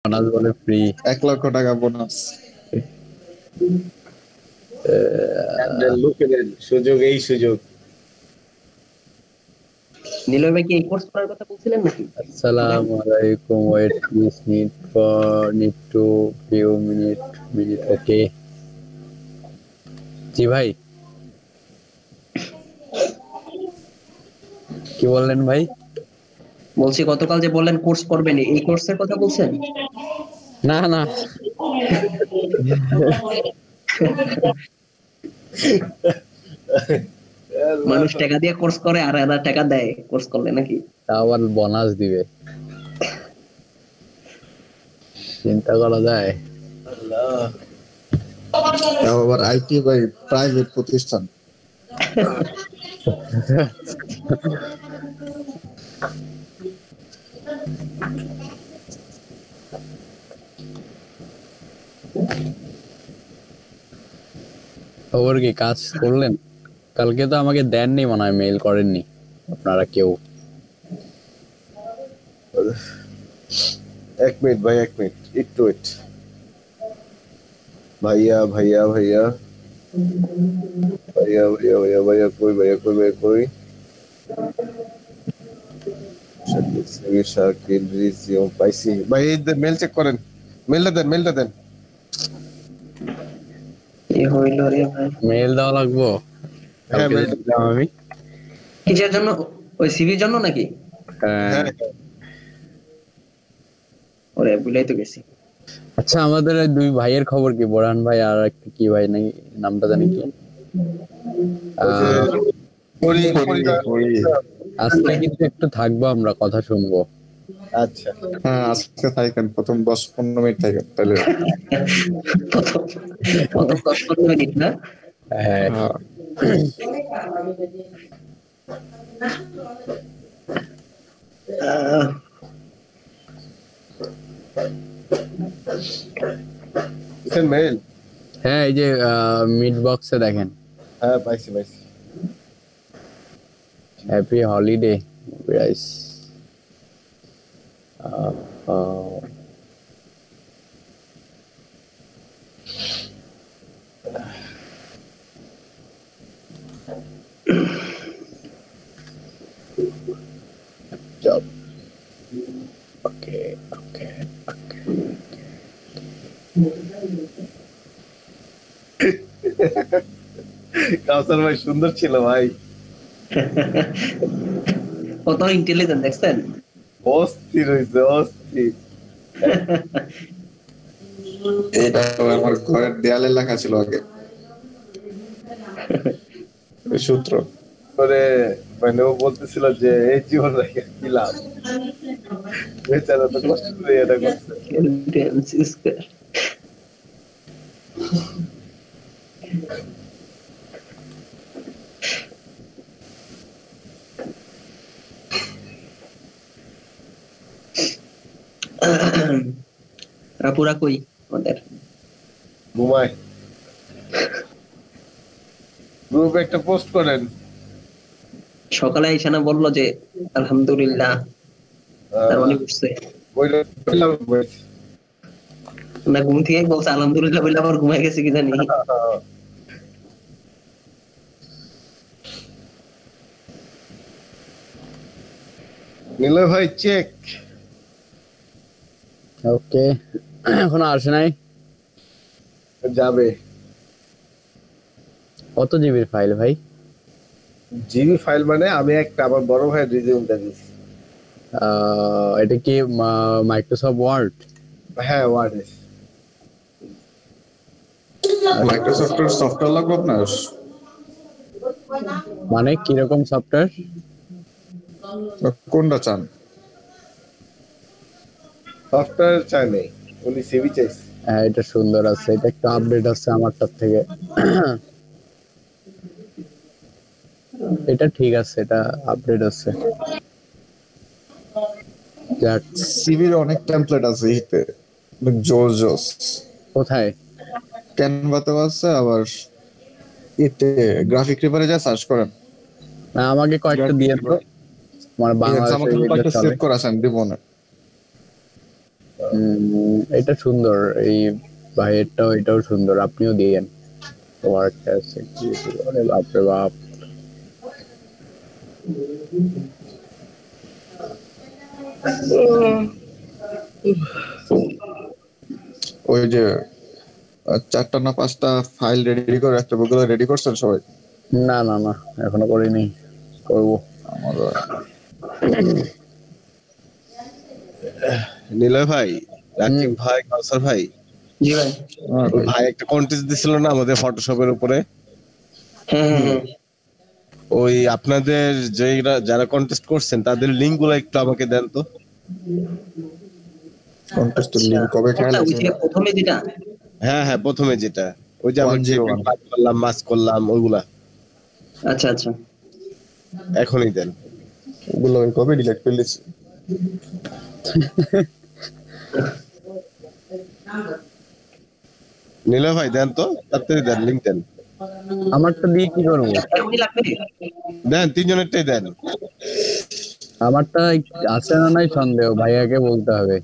Bonus বলে free. 1,00,000 টাকা bonus. লোকেদের সুযোগ, এই সুযোগ। নিলয় ভাই কি এই কোর্স করার কথা বলছিলেন নাকি? আসসালামু আলাইকুম, wait please, need to few minute. Okay জি ভাই, কি বললেন ভাই? বলছি গতকাল যে বললেন কোর্স করবেন, এই কোর্সের কথা বলছেন? না না, মানুষ টাকা দিয়ে কোর্স করে আর এরা টাকা দেয় কোর্স করলে নাকি? তা আবার বোনাস দিবে, চিন্তা করা যায়? তাও আবার আইটি ভাই, প্রাইভেট প্রতিষ্ঠান। খবর কি, কাজ করলেন? কালকে তো আমাকে দেননি, মনে হয় মেইল করেননি আপনারা কেউ। 1 মিনিট ভাই, 1 মিনিট, একটু ওয়েট। ভাইয়া ভাইয়া ভাইয়া ভাইয়া ভাইয়া ভাইয়া ভাইয়া কই, ভাইয়া কই, ভাইয়া কই? শাকিল রিজিউম পাইছি ভাই। এই মেল চেক করেন, মেলটা দেন। কি হইল রে ভাই? মেইল দেওয়া লাগবো? হ্যাঁ, কালকে মেলটা দিলাম আমি। কিসের জন্য? ওই সিভির জন্য নাকি? হ্যাঁ। ওরে ভুলাই তো গেছি। আচ্ছা, আমাদের ওই দুই ভাইয়ের খবর কি? বোরহান ভাই আর একটা কি ভাই নাকি, নামটা জানি কি? ওই যে আজকে কিন্তু একটু থাকবো, আমরা কথা শুনবো। আচ্ছা, হ্যাঁ, আজকে থাকেন, প্রথম 10-15 মিনিট থাকেন তাহলে। প্রথম 10-15 মিনিট না? হ্যাঁ, হ্যাঁ। মেল। হ্যাঁ, এই যে মিড বক্সে দেখেন, হ্যাঁ, পাইছি। Happy holiday guys. job. Okay. কাউসার ভাই সুন্দর ছিল ভাই, কত ইন্টেলিজেন্ট দেখছেন? অস্থির হয়েছে, অস্থির। এটা আমার ঘরের দেয়ালে লেখা ছিল আগে, সূত্র করে মানে ও বলতেছিল যে এই জীবন রেখে কি লাভ, বেচারা তো কষ্ট করে এটা করছে। রাপুরা কই আমাদের? ঘুমায়। গ্রুপে একটা পোস্ট করেন। সকালে আইসানা বললো যে আলহামদুলিল্লাহ, তার মানে বুঝছে না, ঘুম থেকে বলছে আলহামদুলিল্লাহ বলে আবার ঘুমায় গেছে কি জানি। নিলয় ভাই চেক। ওকে, এখনো আসে নাই। যাবে। কত জিবির ফাইল ভাই? জিবি ফাইল মানে আমি একটা আমার বড় ভাইয়ের রিজিউমটা দিচ্ছি। এটা কি মাইক্রোসফট ওয়ার্ড? হ্যাঁ, ওয়ার্ড। মাইক্রোসফটের সফটওয়্যার লাগবে আপনার? মানে কিরকম সফটওয়্যার? কোনটা চান? সফটওয়্যার চাই নেই, উনি সিভি চাইছে। হ্যাঁ, এটা সুন্দর আছে, এটা একটু আপডেট আছে আমারটার থেকে। এটা ঠিক আছে, এটা আপডেট আছে। সিভির অনেক টেমপ্লেট আছে এতে, জোস। কোথায়? ক্যানভাতেও আছে, আবার এতে গ্রাফিক রিভারে যা সার্চ করেন। না, আমাকে কয়েকটা দিয়ে দাও, আমার বাংলাদেশে যেগুলো চলে। সেভ করা আছে, আমি দিব না। এটা সুন্দর, এই ভাইয়েরটাও এটাও সুন্দর, আপনিও দিয়েন। তোমার একটা আছে কি বলে, বাপরে বাপ। ওই যে 4টা না 5টা ফাইল রেডি করে একটা ওগুলো রেডি করছেন সবাই? না না না, এখনো করিনি, করবো। আমাদের নিলয় ভাই, রাকিব ভাই, কাউসার ভাই, জি ভাই। ওই ভাই একটা কন্টেস্ট দিছিল না আমাদের ফটোশপের উপরে, হ্যাঁ হ্যাঁ হ্যাঁ। ওই আপনাদের যারা কন্টেস্ট করছেন তাদের লিঙ্ক গুলো একটু আমাকে দেন তো। কন্টেস্টের লিংক কবে কোনটা? খেয়াল ওই আছে? যে প্রথমে যেটা? হ্যাঁ হ্যাঁ, প্রথমে যেটা, ওই যে আমরা 101 করলাম, মাস করলাম, ওইগুলা আচ্ছা আচ্ছা। এখনই দেন। ওগুলো আমি কবে ডিলিট করে দিয়েছি। নিলয় ভাই দেন তো, তাড়াতাড়ি দেন, লিঙ্ক দেন। আমারটা দিয়ে কি করবো? এখনই লাগবে? দেন, তিনজনেরটাই দেন। আমারটা আছে না নাই সন্দেহ, ভাইয়াকে বলতে হবে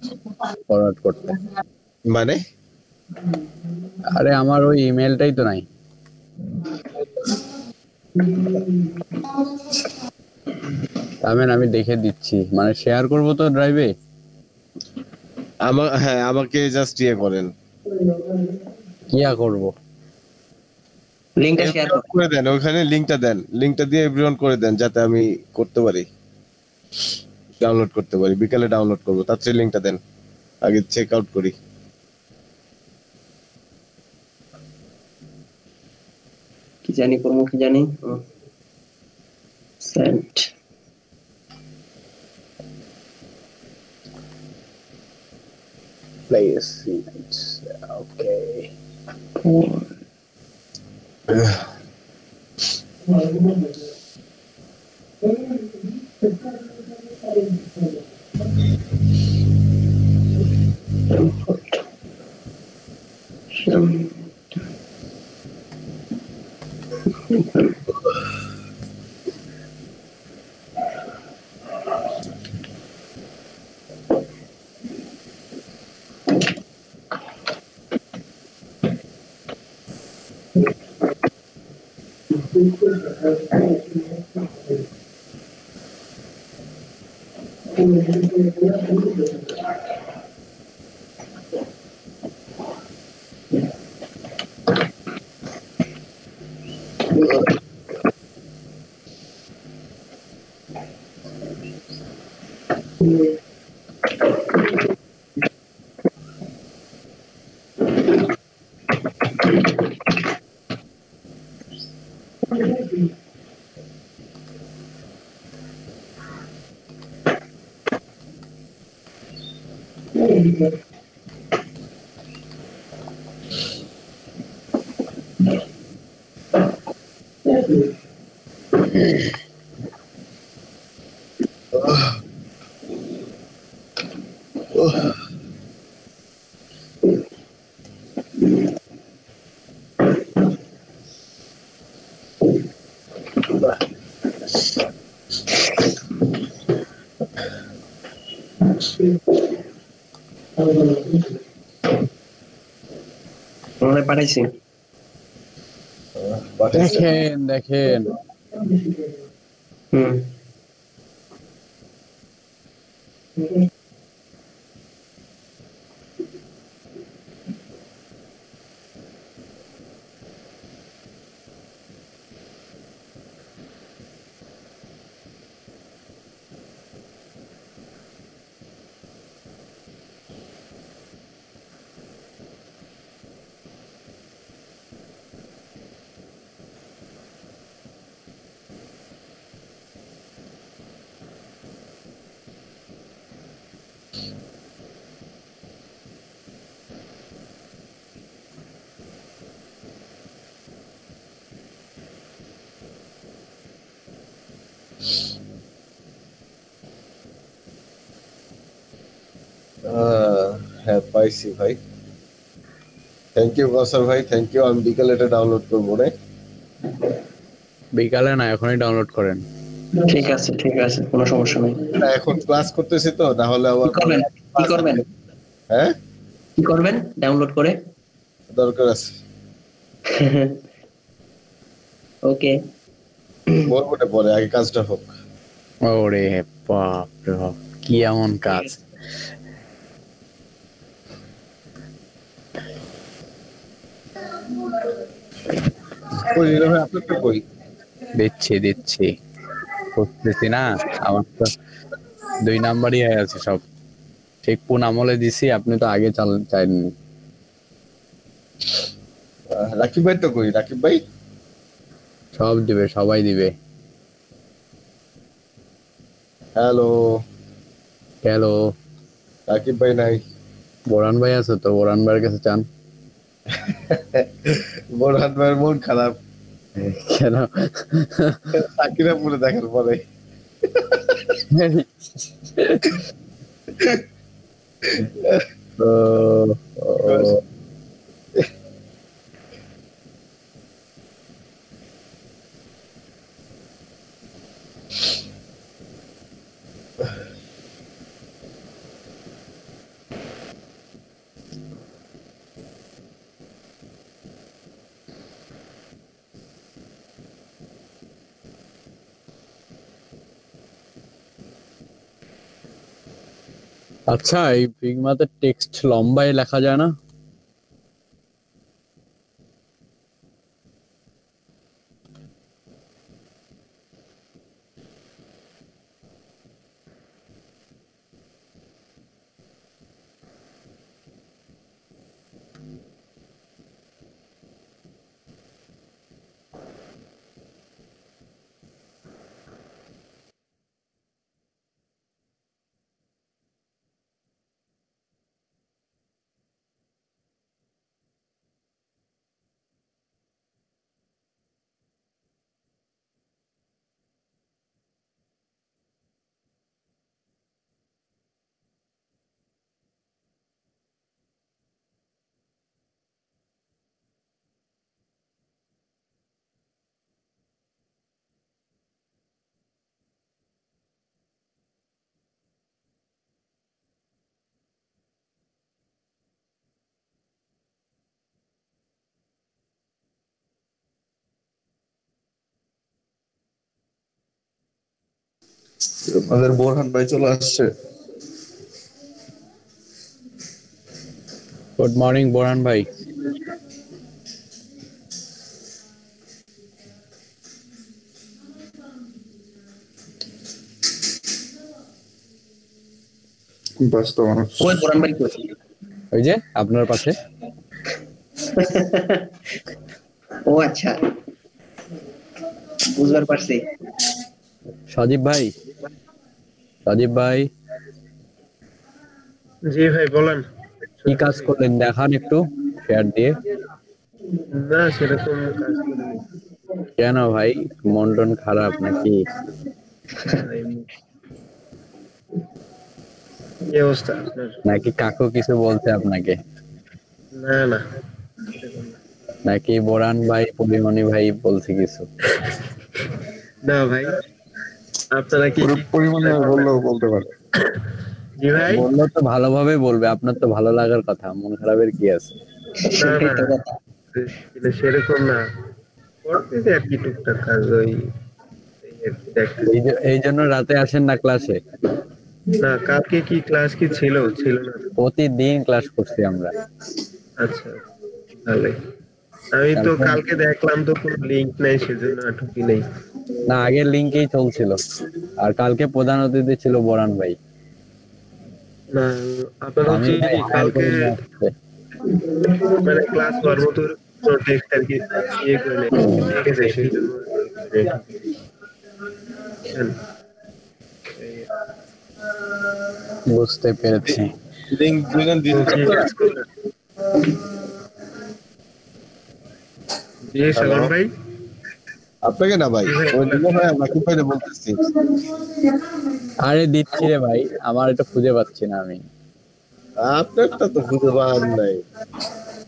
ফরওয়ার্ড করতে। মানে আরে আমার ওই ইমেলটাই তো নাই। আমি দেখে দিচ্ছি, মানে শেয়ার করবো তো ড্রাইভে। হ্যাঁ, আমাকে জাস্ট ইয়ে করেন, কিয়া করব? লিংকটা শেয়ার করো। করে দেন, ওখানে লিঙ্কটা দেন, লিঙ্কটা দিয়ে এভরিওয়ান করে দেন যাতে আমি করতে পারি, ডাউনলোড করতে পারি। বিকালে ডাউনলোড করবো, তার চেয়ে লিঙ্কটা দেন, আগে চেক আউট করি। কি জানি করবো, কি জানি। সেন্ট। Place. Okay. মনে পাঠাইছি। দেখেন হুম। হ্যাঁ, পাইছি ভাই। থ্যাংক ইউ কাউসার ভাই, থ্যাংক ইউ। আমি বিকালে এটা ডাউনলোড করবো রে। বিকালে না, এখনই ডাউনলোড করেন। ঠিক আছে ঠিক আছে, কোনো সমস্যা নেই। এখন ক্লাস করতেছি তো, না হলে কি আবার করবেন? কি করবেন? হ্যাঁ, কি করবেন ডাউনলোড করে? দরকার আছে। ওকে। বলবো না পরে, আগে কাজটা হোক। ওরে বাপ রে বাপ, কি এমন কাজ? কই রে ভাই, আপনার তো কই? দিচ্ছি বুঝতেছি না, আমার তো 2 নাম্বারই হয়ে আছে সব। ঠিক কোন আমলে দিছি, আপনি তো আগে চাইনি। রাকিব ভাই তো কই? রাকিব ভাই সব দিবে, সবাই দিবে। হ্যালো, হ্যালো, রাকিব ভাই নাই। বোরান ভাই আছে তো, বোরান ভাইয়ের কাছে চান। বোরহান ভাইয়ের মন খারাপ কেন? সাকিরাপুরে দেখার পরে। ও, ও, আচ্ছা, এই ফিগমাতে টেক্সট লম্বায় লেখা যায় না? আমাদের বোরহান ভাই চলে আসছে। গুড মর্নিং বোরান ভাই। ব্যস্ত মানুষ। কই বোরান ভাই কই? ওই যে আপনার পাশে। ও আচ্ছা, বুঝবার পারছি। সজীব ভাই, সজীব ভাই জি ভাই বলেন। কি কাজ করলেন দেখান একটু শেয়ার দিয়ে। না সেরকম কাজ করিনি। কেন ভাই, মন টন খারাপ নাকি? এমনি। কি অবস্থা আপনার? নাকি কাকু কিছু বলছে আপনাকে? না না এরকম না। নাকি বোরান ভাই, পরিমণি ভাই বলছে কিছু? না ভাই, আপনারা কি কি পরিমাণে বললেও বলতে পারে। জি ভাই? বললো তো ভালোভাবে বলবে, আপনার তো ভালো লাগার কথা, মন খারাপের কি আছে? না সেটাই না তো কথা। কিন্তু সেরকম না, করতেছি আর কি টুকটাক কাজ, ওই এই আর কি দেখতেছি। এই জন্য রাতে আসেন না ক্লাসে? না কালকে কি ক্লাস কি ছিল? ছিল না। প্রতিদিন ক্লাস করছি আমরা। আচ্ছা ভালোই। আমি তো কালকে দেখলাম তো কোনো লিংক নাই, সেজন্য আর ঢুকি নাই। না, আগের লিঙ্কেই চলছিল। আর কালকে প্রধান অতিথি ছিল বোরান ভাই। না আপনার আমি হচ্ছে ভাই কি হায়ার কালকে করে নিয়ে আসছে। মানে ক্লাস হওয়ার মতো টেক্সট আর কি ইয়ে করে লিখেছে, সেই জন্য বুঝতে পেরেছি। লিংক দুজন দিতে জি সালাম ভাই। আপনাকে না ভাই, ওই দিকে ভাই রাকিব ভাই বলতেছি। আরে দিচ্ছি রে ভাই, আমার এটা খুঁজে পাচ্ছি না আমি। আপনারটা তো খুঁজে পাওয়ার নাই,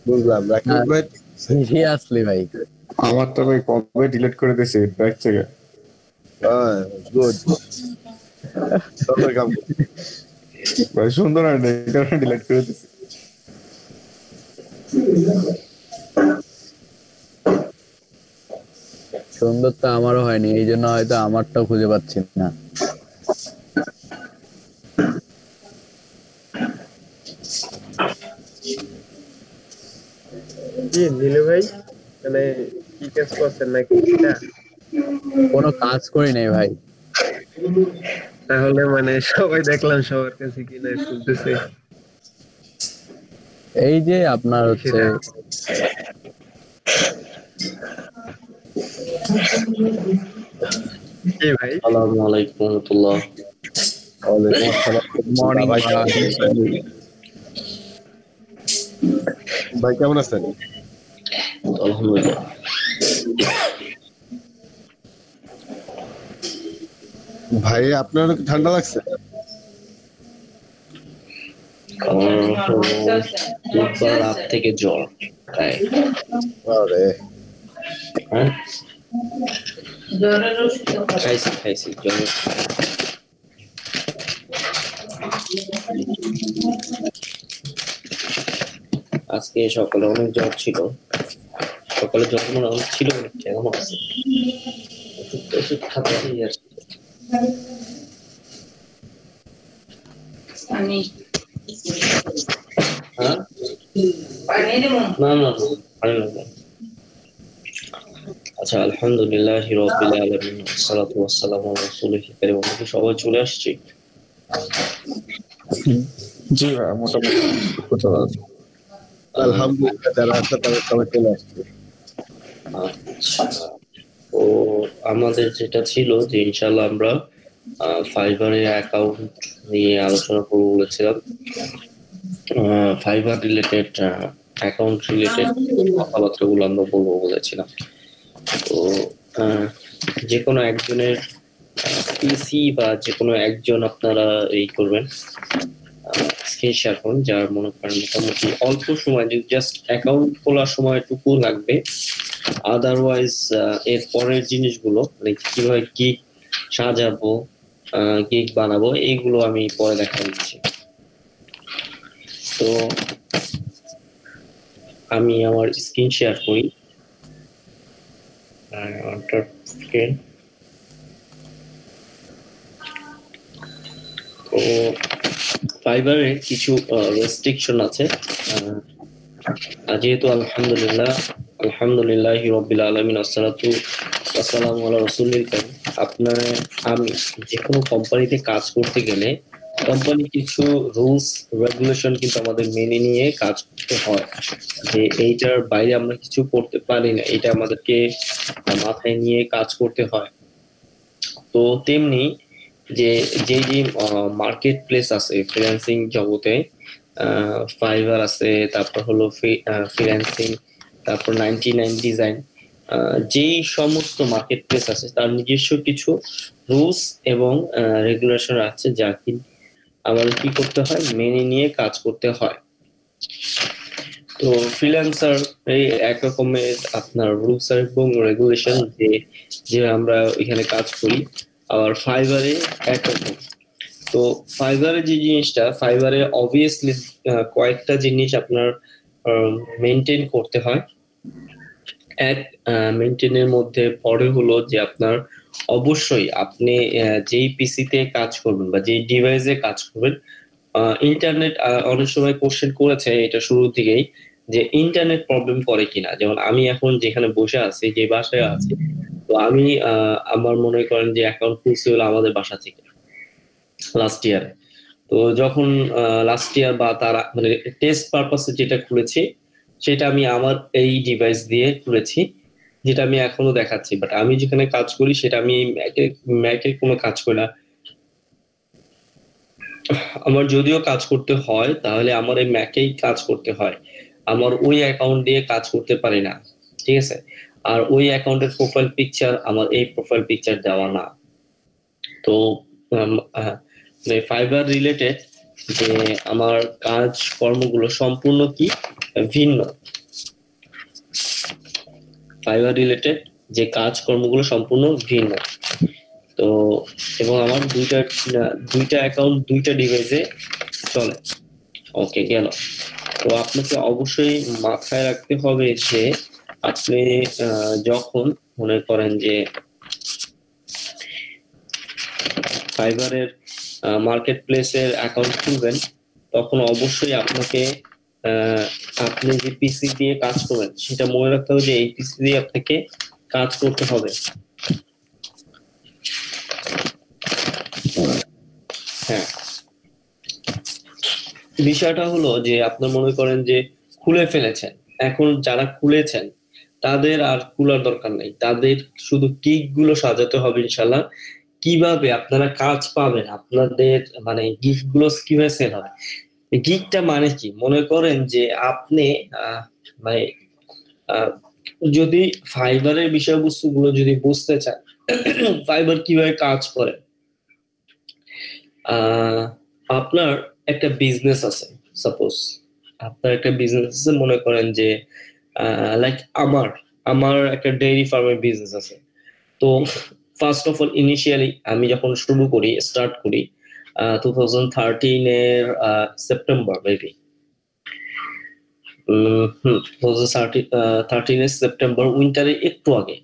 বুঝলাম। রাকিব ভাই সিরিয়াসলি ভাই, আমারটা ভাই কবে ডিলিট করে দিয়েছি ব্যাক থেকে। গুড, সুন্দর কাম। ভাই সুন্দর আর এই কারণে ডিলিট করে দিয়েছি। সুন্দর তো আমারও হয়নি, এই জন্য হয়তো আমারটাও খুঁজে পাচ্ছি না। কি নীলু ভাই, মানে কি কাজ করছেন নাকি এটা? কোনো কাজ করি নাই ভাই। তাহলে মানে সবাই দেখলাম সবার কাছে কিনা শুনতেছে এই যে আপনার হচ্ছে কি ভাই? আসসালামু আলাইকুম রাহমাতুল্লাহ। ওয়ালাইকুম আসসালাম। গুড মর্নিং ভাই কেমন আছেন? আলহামদুলিল্লাহ। ভাই আপনার কি ঠান্ডা লাগছে? আমার বুধবার রাত থেকে জ্বর। তাই আরে হ্যাঁ খাইছি জ্বর। আজকে সকালে অনেক জ্বর ছিল, সকালে জ্বর মনে অনেক ছিল, কেমন আছে ওষুধ খাচ্ছি আর কি। হ্যাঁ? না পানি লাগবে। আচ্ছা, আলহামদুলিল্লাহ রাব্বিল আলামিন, ওয়াসসালাতু ওয়াসসালামু আলা রাসূলিল কারীম। আমরা কি সবাই চলে আসছি? জি ভাই, মোটামুটি কোথাও আছে। আলহামদুলিল্লাহ, যারা আছে তারা সবাই চলে আসছে। আচ্ছা, তো আমাদের যেটা ছিল যে ইনশাআল্লাহ আমরা ফাইবারের অ্যাকাউন্ট নিয়ে আলোচনা করবো বলেছিলাম। ফাইবার রিলেটেড, অ্যাকাউন্ট রিলেটেড কথাবার্তাগুলো আমরা বলবো বলেছিলাম। তো যে কোনো একজনের পিসি বা যে কোনো একজন আপনারা এই করবেন, স্ক্রিন শেয়ার করুন, যার মনে করেন মোটামুটি অল্প সময়, জাস্ট অ্যাকাউন্ট খোলার সময়টুকু লাগবে। আদারওয়াইজ এর পরের জিনিসগুলো লাইক কিভাবে গিগ সাজাবো, গিগ বানাবো, এইগুলো আমি পরে দেখা দিচ্ছি। তো আমি আমার স্ক্রিন শেয়ার করি। তো ফাইবারে কিছু রেস্ট্রিকশন আছে, যেহেতু আলহামদুলিল্লাহি রাব্বিল আলামিন, আসসালাতু ওয়াসসালামু আলা রাসূলিল কারীম। আমি যে কোনো কোম্পানিতে কাজ করতে গেলে কোম্পানি কিছু রুলস রেগুলেশন কিন্তু আমাদের মেনে নিয়ে কাজ করতে হয়, যে এইটার বাইরে আমরা কিছু করতে পারি না, এটা আমাদেরকে মাথায় নিয়ে কাজ করতে হয়। তো তেমনি যে মার্কেট প্লেস আছে ফ্রিল্যান্সিং জগতে, ফাইবার আছে, তারপর হলো ফ্রিল্যান্সিং, তারপর 99 ডিজাইন, যেই সমস্ত মার্কেট প্লেস আছে তার নিজস্ব কিছু রুলস এবং রেগুলেশন আছে, যা কি আমাদের কি করতে হয়, মেনে নিয়ে কাজ করতে হয়। তো ফ্রিল্যান্সার এই একরকমের আপনার রুলস এবং রেগুলেশন যে আমরা এখানে কাজ করি, আবার ফাইবারে একরকম। তো ফাইবারে যে জিনিসটা, ফাইবারে অবভিয়াসলি কয়েকটা জিনিস আপনার মেনটেন করতে হয়। এক মেনটেনের মধ্যে পরে হলো যে আপনার অবশ্যই আপনি যেই পিসিতে কাজ করবেন বা যেই ডিভাইসে কাজ করবেন, ইন্টারনেট অনেক সময় কোশ্চেন করেছে এটা শুরু থেকেই, যে ইন্টারনেট প্রবলেম করে কিনা। যেমন আমি এখন যেখানে বসে আছি, যে বাসায় আছি, তো আমি আমার মনে করেন যে অ্যাকাউন্ট খুলছি হলো আমাদের বাসা থেকে লাস্ট ইয়ারে। তো যখন লাস্ট ইয়ার বা তার মানে টেস্ট পারপাসে যেটা খুলেছি, সেটা আমি আমার এই ডিভাইস দিয়ে খুলেছি, যেটা আমি এখনো দেখাচ্ছি। বাট আমি যেখানে কাজ করি সেটা আমি ম্যাকে কোনো কাজ করি না। আমার যদিও কাজ করতে হয়, তাহলে আমার এই ম্যাকেই কাজ করতে হয়, আমার ওই অ্যাকাউন্ট দিয়ে কাজ করতে পারি না, ঠিক আছে? আর ওই অ্যাকাউন্টের প্রোফাইল পিকচার আমার এই প্রোফাইল পিকচার দেওয়া না। তো ফাইবার রিলেটেড যে আমার কাজ কর্মগুলো সম্পূর্ণ কি ভিন্ন। ফাইবার রিলেটেড যে কাজ কর্মগুলো সম্পূর্ণ ভিন্ন। তো এবং আমার দুইটা অ্যাকাউন্ট দুইটা ডিভাইসে চলে। ওকে, গেল। তো আপনাকে অবশ্যই মাথায় রাখতে হবে যে আপনি যখন মনে করেন যে ফাইবারের মার্কেট প্লেসের অ্যাকাউন্ট খুলবেন, তখন অবশ্যই আপনাকে আপনি যে পিসি দিয়ে কাজ করবেন সেটা মনে রাখতে হবে যে এই পিসি দিয়ে আপনাকে কাজ করতে হবে। হ্যাঁ, বিষয়টা হলো যে আপনার মনে করেন যে খুলে ফেলেছেন, এখন যারা খুলেছেন তাদের আর খোলার দরকার নেই, তাদের শুধু গিগ গুলো সাজাতে হবে ইনশাল্লাহ। কিভাবে আপনারা কাজ পাবেন, আপনাদের মানে গিগ গুলো কিভাবে সেল হবে। গিগটা মানে কি, মনে করেন যে আপনি মানে যদি ফাইবারের বিষয়বস্তুগুলো যদি বুঝতে চান, ফাইবার কিভাবে কাজ করে, আপনার একটা বিজনেস আছে, সাপোজ আপনার একটা বিজনেস আছে, মনে করেন যে লাইক আমার একটা ডেইরি ফার্মের বিজনেস আছে। তো ফার্স্ট অফ অল ইনিশিয়ালি আমি যখন স্টার্ট করি 2013 এর সেপ্টেম্বর মেবি 2013 এর সেপ্টেম্বর, উইন্টারে একটু আগে,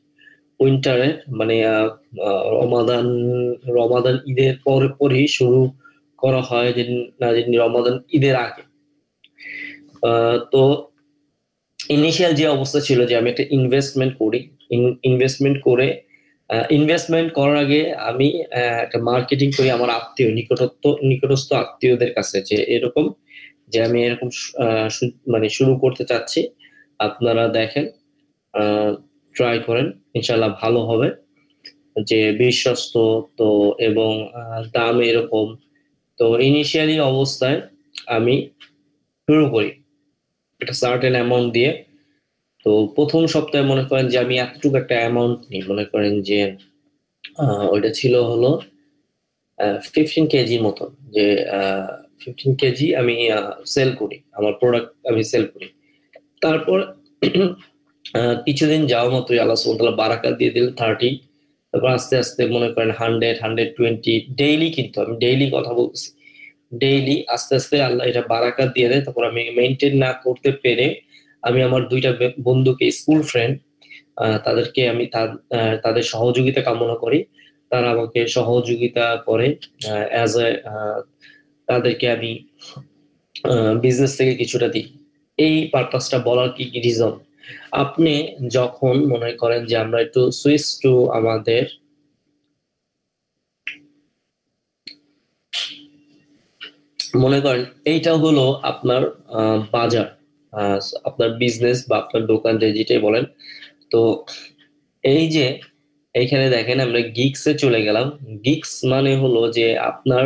উইন্টারে মানে রমাদান ঈদের পরই শুরু করা হয়, যে রমাদান ঈদের আগে। তো ইনিশিয়াল যে অবস্থা ছিল যে আমি একটা ইনভেস্টমেন্ট করার আগে আমি একটা মার্কেটিং করি আমার নিকটস্থ আত্মীয়দের কাছে, যে এরকম যে আমি এরকম মানে শুরু করতে চাচ্ছি, আপনারা দেখেন, ট্রাই করেন, ইনশাল্লাহ ভালো হবে, যে বিশ্বস্ত তো এবং দাম এরকম। তো ইনিশিয়ালি অবস্থায় আমি শুরু করি একটা সার্টেন অ্যামাউন্ট দিয়ে। তো প্রথম সপ্তাহে মনে করেন যে আমি এতটুকু একটা অ্যামাউন্ট নিই, মনে করেন যে ওইটা ছিল হলো 15 কেজির মতন, যে 15 কেজি আমি সেল করি, আমার প্রোডাক্ট আমি সেল করি। তারপর কিছুদিন যাওয়া মাত্রই আল্লাহ সুবহানাহু ওয়া তাআলা বারাকা দিয়ে দিলেন 30, তারপর আস্তে আস্তে মনে করেন 100, 120 ডেইলি, কিন্তু আমি ডেইলি কথা বলছি, ডেইলি আস্তে আস্তে আল্লাহ এটা বারাকা দিয়ে দেয়। তারপর আমি মেনটেন না করতে পেরে আমি আমার 2টা বন্ধুকে, স্কুল ফ্রেন্ড, তাদেরকে আমি তাদের সহযোগিতা কামনা করি, তারা আমাকে সহযোগিতা করে অ্যাজ এ, তাদেরকে আমি বিজনেস থেকে কিছুটা দিই। এই পারপাসটা বলার কি রিজন, আপনি যখন মনে করেন যে আমরা একটু সুইচ টু আমাদের মনে করেন এইটা হলো আপনার বাজার, আপনার বিজনেস বা আপনার দোকান, যেটাই বলেন। তো এই যে এইখানে দেখেন আমরা গিগসে চলে গেলাম। গিগস মানে হলো যে আপনার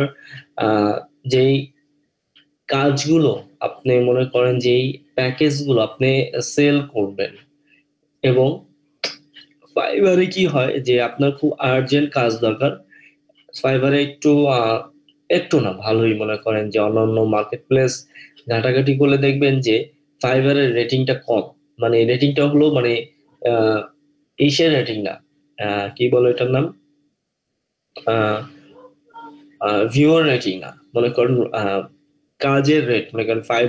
যেই কাজগুলো আপনি মনে করেন যে এই প্যাকেজগুলো আপনি সেল করবেন, এবং ফাইবারে কি হয় যে আপনার খুব আর্জেন্ট কাজ দরকার, ফাইবারে একটু না ভালোই, মনে করেন যে অন্যান্য মার্কেট প্লেস ঘাটাঘাটি করলে দেখবেন যে ফাইবারের রেটিংটা কম, মানে রেটিংটা হলো মানে ইসের রেটিং না, কি বলে এটার নাম, ভিউয়ার রেটিং না, মনে করেন কাজের রেট, মনে করেন $5,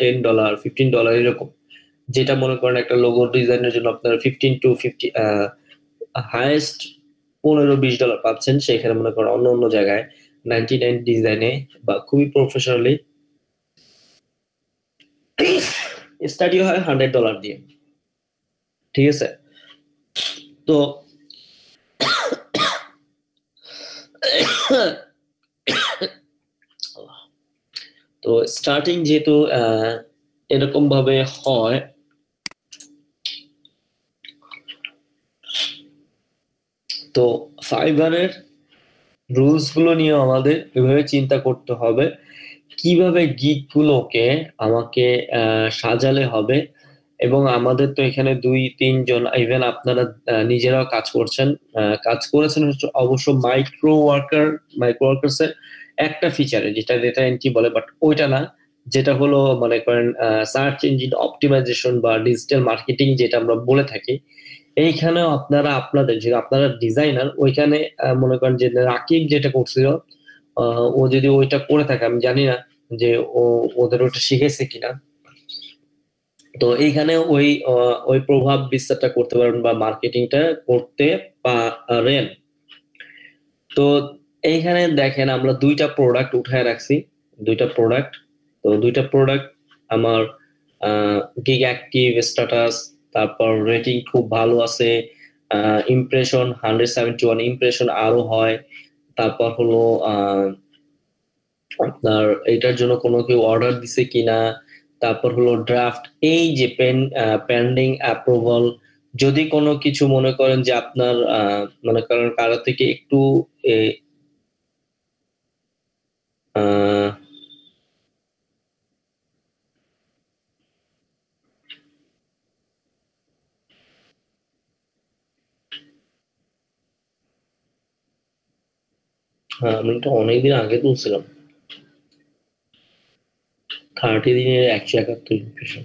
$10, $15 এরকম, যেটা মনে করেন একটা লোগো ডিজাইনের জন্য আপনারা 15 to 50 হাইয়েস্ট $15-20 পাচ্ছেন, সেখানে মনে করেন অন্য অন্য জায়গায় 99 ডিজাইনে বা খুবই প্রফেশনালি স্টাডি হয় $100 দিয়ে, ঠিক আছে। তো তো স্টার্টিং যেহেতু এরকম ভাবে হয়, তো ফাইবারের রুলস গুলো নিয়ে আমাদের এভাবে চিন্তা করতে হবে, কিভাবে গিগ গুলোকে আমাকে সাজালে হবে। এবং আমাদের তো এখানে 2-3 জন, ইভেন আপনারা নিজেরাও কাজ করেছেন হচ্ছে অবশ্য মাইক্রো ওয়ার্কার্স এর একটা ফিচারে, যেটা ডেটা এন্ট্রি বলে, বাট ওইটা না, যেটা হলো মনে করেন সার্চ ইঞ্জিন অপটিমাইজেশন বা ডিজিটাল মার্কেটিং যেটা আমরা বলে থাকি। এইখানেও আপনাদের যে আপনারা ডিজাইনার, ওইখানে মনে করেন যে রাকিব যেটা করছিল, ও যদি ওইটা করে থাকে, আমি জানি না যে ওদের ওটা শিখেছে কিনা। তো এইখানে ওই প্রভাব বিস্তারটা করতে পারেন বা মার্কেটিংটা করতে পারেন। তো এইখানে দেখেন আমরা দুইটা প্রোডাক্ট উঠায় রাখছি, দুইটা প্রোডাক্ট। তো দুইটা প্রোডাক্ট আমার গিগ অ্যাক্টিভ স্ট্যাটাস, তারপর রেটিং খুব ভালো আছে, ইমপ্রেশন 171 ইমপ্রেশন আরো হয়। তারপর হলো আপনার এটার জন্য কোনো কেউ অর্ডার দিছে কিনা, তারপর হলো ড্রাফট, এই যে পেন্ডিং অ্যাপ্রুভাল। যদি কোনো কিছু মনে করেন যে আপনার মনে করেন কারো থেকে একটু আমি তো অনেকদিন আগে তুলছিলাম, 30 দিনের 171 ইমপ্রেশন,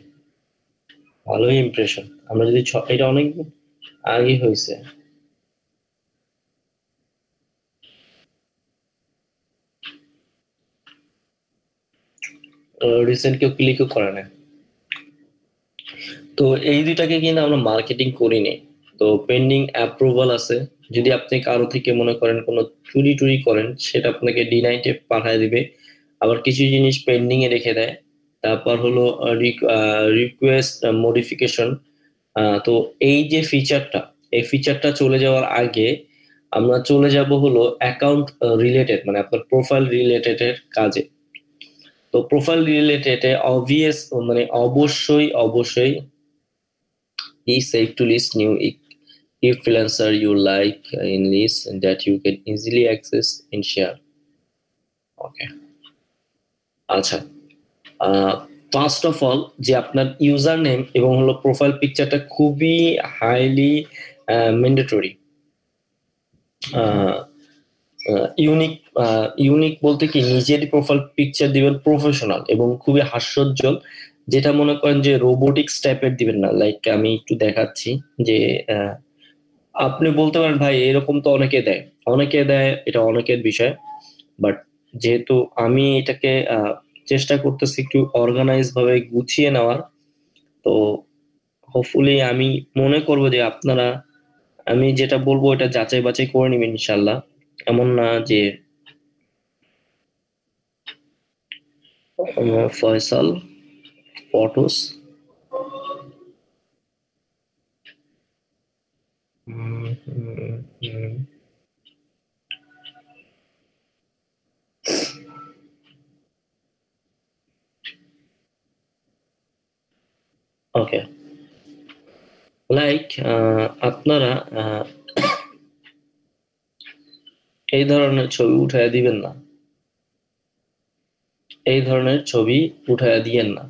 ভালোই ইমপ্রেশন। আমরা যদি এটা অনেক আগে হয়েছে, রিসেন্ট কেউ ক্লিকও করে না। তো এই দুইটাকে কিন্তু আমরা মার্কেটিং করিনি। তো পেন্ডিং অ্যাপ্রুভাল আছে, যদি আপনি কারো থেকে মনে করেন কোনো চুরি টুরি করেন সেটা আপনাকে ডিনাইটে পাঠিয়ে দিবে, আবার কিছু জিনিস পেন্ডিং এ রেখে দেয়। তারপর হলো রিকোয়েস্ট মডিফিকেশন। তো এই যে ফিচারটা, এই ফিচারটা চলে যাওয়ার আগে আমরা চলে যাব হলো অ্যাকাউন্ট রিলেটেড, মানে আপনার প্রোফাইল রিলেটেড এর কাজে। তো প্রোফাইল রিলেটেড মানে অবশ্যই be safe to list new influencer you like in list that you can easily access and share. Okay, আচ্ছা, ফার্স্ট অফ অল যে আপনার ইউজার নেম এবং হলো প্রোফাইল পিকচারটা খুবই হাইলি ম্যান্ডেটরি। ইউনিক বলতে কি, নিজের প্রোফাইল পিকচার দিবেন প্রফেশনাল এবং খুবই হাস্যোজ্জ্বল, যেটা মনে করেন যে রোবোটিক্স টাইপের দিবেন না। লাইক আমি একটু দেখাচ্ছি যে আপনি বলতে পারেন ভাই এরকম তো অনেকে দেয়, এটা অনেকের বিষয়। বাট যেহেতু আমি এটাকে চেষ্টা করতেছি একটু অর্গানাইজ ভাবে গুছিয়ে নেওয়ার, তো হোপফুলি আমি মনে করবো যে আপনারা আমি যেটা বলবো এটা যাচাই বাছাই করে নেবেন ইনশাল্লাহ। এমন না যে ফয়সাল ফটোস ওকে, লাইক আপনারা এই ধরনের ছবি উঠায় দিবেন না, এই ধরনের ছবি উঠায় দিয়েন না।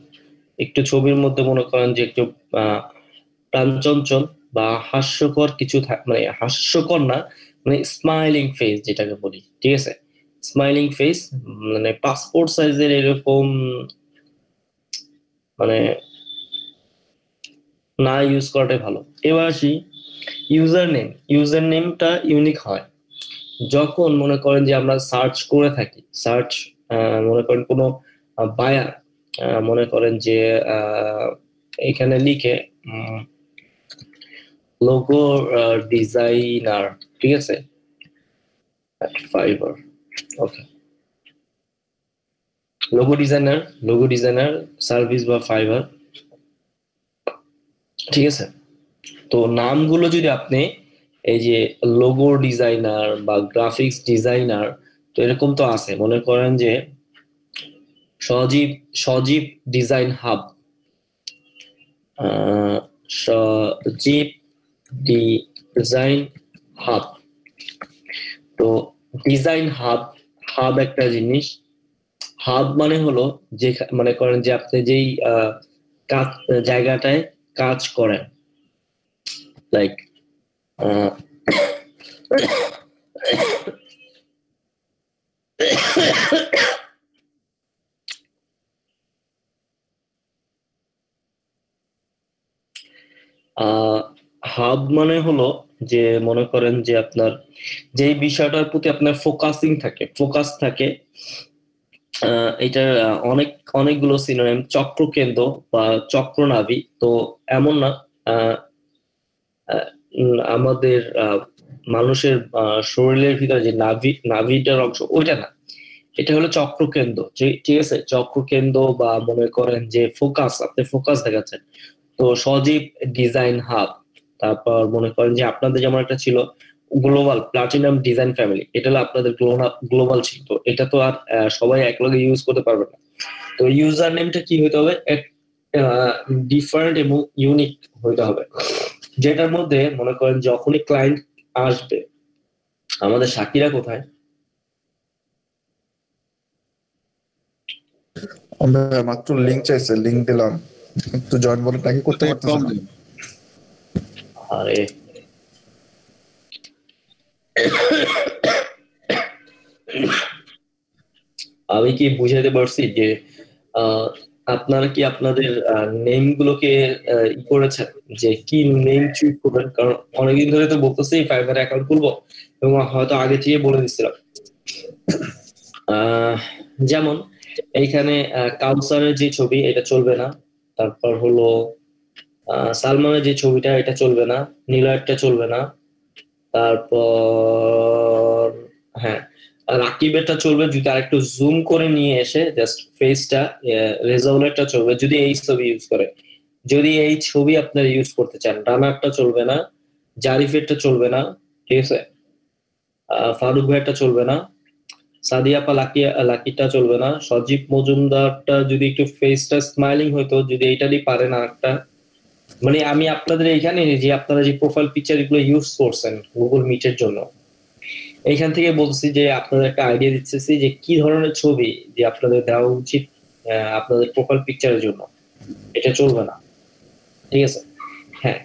একটু ছবির মধ্যে মনে করেন যে একটু প্রাণচঞ্চল বা হাস্যকর কিছু মানে হাস্যকর না, মানে স্মাইলিং ফেস যেটাকে বলি, ঠিক আছে? স্মাইলিং ফেস মানে পাসপোর্ট সাইজের এরকম মানে না ইউজ করাটাই ভালো। এবার আসি ইউজার নেমটা ইউনিক হয় যখন মনে করেন যে আমরা সার্চ করে থাকি, মনে করেন কোনো বায়ার মনে করেন যে এখানে লিখে লোগো ডিজাইনার, ঠিক আছে, ফাইবার, ওকে, লোগো ডিজাইনার সার্ভিস বা ফাইবার, ঠিক আছে। তো নামগুলো যদি আপনি এই যে লোগো ডিজাইনার বা গ্রাফিক্স ডিজাইনার, তো এরকম তো আছে, মনে করেন যে সজীব ডিজাইন হাব, সজীব ডিজাইন হাব। তো ডিজাইন হাব একটা জিনিস। হাব মানে হলো যে মনে করেন যে আপনি যেই জায়গাটায় কাজ করেন, লাইক হাব মানে হলো যে মনে করেন যে আপনার যেই বিষয়টার প্রতি আপনার ফোকাস থাকে এটার অনেকগুলো সিনোনিম, চক্রকেন্দ্র বা চক্রনাভি। তো এমন না আহ, আহ, আমাদের মানুষের শরীরের ভিতরে যে নাভিটার অংশ ওইটা না, এটা হলো চক্রকেন্দ্র। ঠিক আছে, চক্রকেন্দ্র বা মনে করেন যে ফোকাস, আপনি ফোকাস দেখাচ্ছেন। তো সজীব ডিজাইন হাব, তারপর মনে করেন যে আপনাদের যেমন একটা ছিল গ্লোবাল প্লাটিনাম ডিজাইন ফ্যামিলি, এটা হলো আপনাদের গ্লোবাল ছিল। তো এটা তো আর সবাই একলগে ইউজ করতে পারবে না। তো ইউজার নেমটা কি হইতে হবে, ডিফারেন্ট এবং ইউনিক হইতে হবে, যেটার মধ্যে মনে করেন যখনই ক্লায়েন্ট আসবে, আমাদের সাকিরা কোথায়? ভাই মাত্র লিংক চাইছে, লিংক দিলাম, একটু জয়েন বলে নাকি করতে পারতেছে না। আরে আমি কি বুঝাতে পারছি যে আহ, আপনারা কি আপনাদের নেম গুলোকে করেছেন যে কি নেম চুজ করবেন? কারণ অনেকদিন ধরে তো বলতেছি ফাইবার অ্যাকাউন্ট খুলবো, এবং হয়তো আগে থেকে বলে দিচ্ছিলাম। যেমন এইখানে কাউসারের যে ছবি এটা চলবে না, তারপর হলো সালমানের যে ছবিটা এটা চলবে না, নীলয়টা চলবে না, তারপর হ্যাঁ রাকিবেরটা চলবে যদি আরেকটু জুম করে নিয়ে এসে জাস্ট ফেসটা, রেজাউলেরটা চলবে যদি এই ছবি ইউজ করে। যদি এই ছবি আপনারা ইউজ করতে চান, রানারটা চলবে না, জারিফেরটা চলবে না, ঠিক আছে, ফারুক ভাইয়েরটা চলবে না, সাদিয়াপা লাকিটা চলবে না, সজীব মজুমদারটা যদি একটু ফেসটা স্মাইলিং হইতো, যদি এইটারই পারেন আরেকটা। মানে আমি আপনাদের এইখানে যে আপনারা যে প্রোফাইল পিকচার এগুলো ইউজ করছেন গুগল মিটের জন্য, এইখান থেকে বলছি যে আপনাদের একটা আইডিয়া দিচ্ছি যে কি ধরনের ছবি যে আপনাদের দেওয়া উচিত আপনাদের প্রোফাইল পিকচারের জন্য। এটা চলবে না, ঠিক আছে। হ্যাঁ,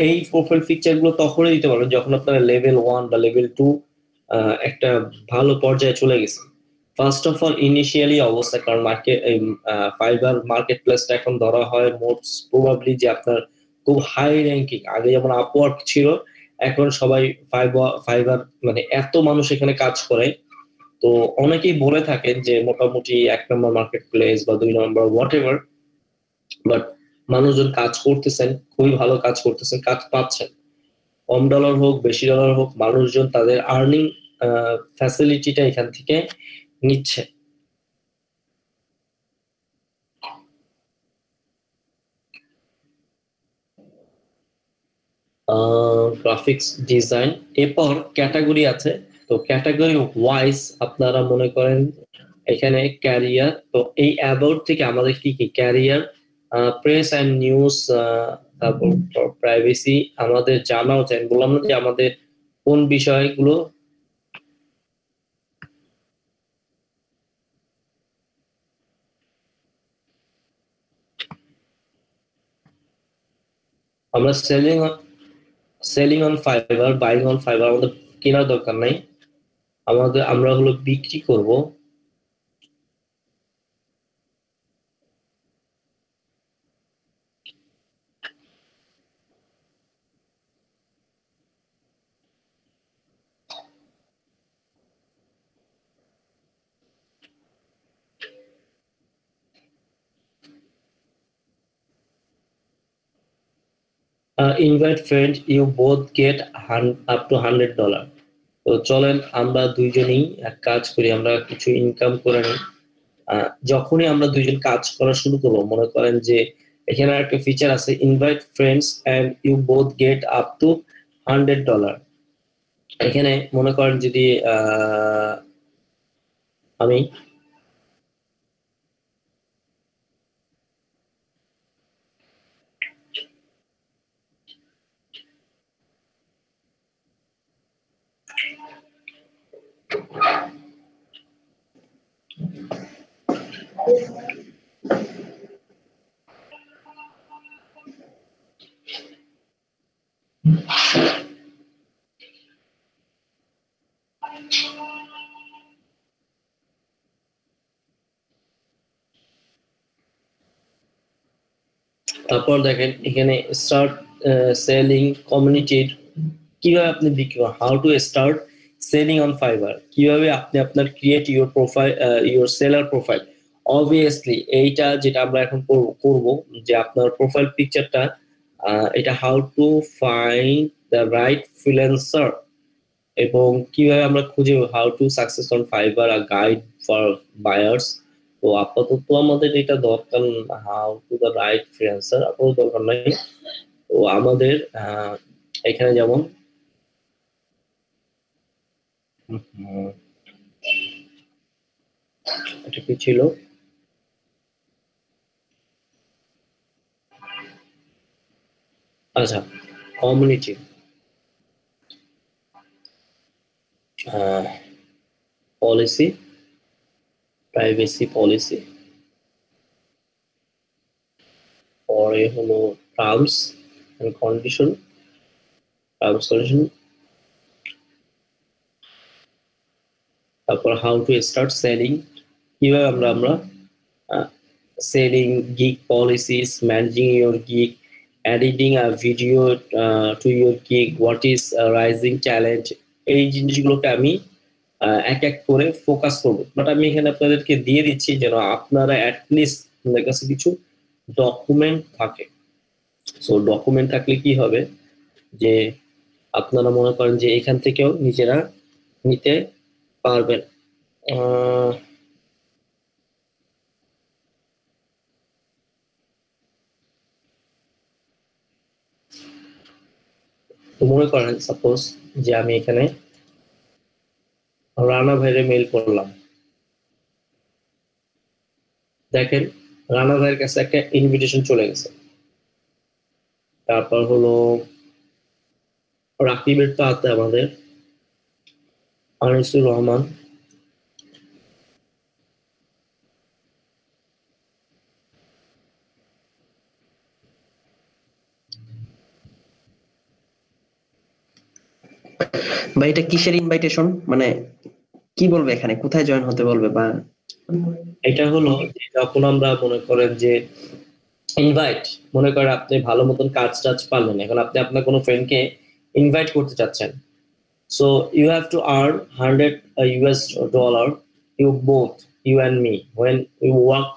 এই প্রোফাইল পিকচার গুলো তখনই দিতে পারবেন যখন আপনারা লেভেল 1 বা লেভেল 2 একটা ভালো পর্যায়ে চলে গেছে। ফার্স্ট অফ অল ইনিশিয়ালি অবস্থা, কারণ ফাইবার মার্কেট প্লেসটা এখন ধরা হয় মোস্ট প্রবাবলি যে আপনার খুব হাই র্যাঙ্কিং। আগে যেমন আপওয়ার্ক ছিল, এখন সবাই ফাইবার মানে এত মানুষ এখানে কাজ করে। তো অনেকেই বলে থাকেন যে মোটামুটি 1 নম্বর মার্কেট প্লেস বা 2 নম্বর হোয়াট এভার, বাট মানুষজন কাজ করতেছেন, খুবই ভালো কাজ করতেছেন, কাজ পাচ্ছেন। কম ডলার হোক বেশি ডলার হোক, মানুষজন তাদের আর্নিং ফ্যাসিলিটিটা এখান থেকে নিচ্ছে। গ্রাফিক্স ডিজাইন, এরপর ক্যাটাগরি আছে। তো ক্যাটাগরি ওয়াইজ আপনারা মনে করেন এখানে ক্যারিয়ার, তো এই অ্যাবাউট থেকে আমাদের কি কি ক্যারিয়ার, প্রেস অ্যান্ড নিউজ, তারপর প্রাইভেসি আমাদের জানা উচিত। বললাম না যে আমাদের কোন বিষয়গুলো আমরা selling on Fiverr, buying on Fiverr আমাদের কেনার দরকার নাই, আমরা হলো বিক্রি করব। Invite friend, you both get up to $100। তো চলেন আমরা দুইজনেই এক কাজ করি, আমরা কিছু ইনকাম করে নিই। যখনই আমরা দুইজন কাজ করা শুরু করবো, মনে করেন যে এখানে একটা ফিচার আছে invite friends and you both get up to $100। এখানে মনে করেন যদি আমি তারপর দেখেন এখানে স্টার্ট সেলিং কমিউনিটির, কিভাবে আপনি বিক্রি করেন, how to start selling on fibre, কিভাবে আপনি আপনার create your profile, your seller profile. Obviously এইটা যেটা আমরা এখন করব যে আপনার প্রোফাইল পিকচারটা, এটা how to find the right freelancer, এবং কিভাবে আমরা খুঁজে how to success on fibre, a guide for buyers. তো আপাতত আমাদের এটা দরকার, how to the right freelancer আপাতত দরকার নাই। তো আমাদের এখানে যেমন এটা কি ছিল, আচ্ছা কমিউনিটি, পলিসি, প্রাইভেসি পলিসি, পরে হলো টার্মস এন্ড কন্ডিশন, তারপর হাউ টু স্টার্ট সেলিং, কিভাবে আমরা selling, gig policies, managing your gig, editing a video to your gig, what is rising talent. এই জিনিসগুলোকে আমি এক এক করে ফোকাস করবো, বাট আমি এখানে আপনাদেরকে দিয়ে দিচ্ছি যেন আপনারা অ্যাটলিস্ট আপনাদের কাছে কিছু ডকুমেন্ট থাকে। সো ডকুমেন্ট থাকলে কি হবে যে আপনারা মনে করেন যে এখান থেকেও নিজেরা নিতে পারবেন। তো মনে করেন সাপোজ যে আমি এখানে রানা ভাইরে মেইল করলাম, দেখেন রানা ভাইয়ের কাছে একটা ইনভিটেশন চলে গেছে। তারপর হলো রাকিবের তো আছে, আমাদের আনিসুর রহমান, ভাই এটা কিসের ইনভাইটেশন, মানে কি বলবে এখানে, কোথায় জয়েন হতে বলবে? বা এটা হলো যে যখন আমরা মনে করেন যে ইনভাইট, মনে করেন আপনি ভালো মতন কাজ টাজ পারলেন, এখন আপনি আপনার কোনো ফ্রেন্ডকে ইনভাইট করতে চাচ্ছেন। So you have to earn $100 you both, you and me, when you work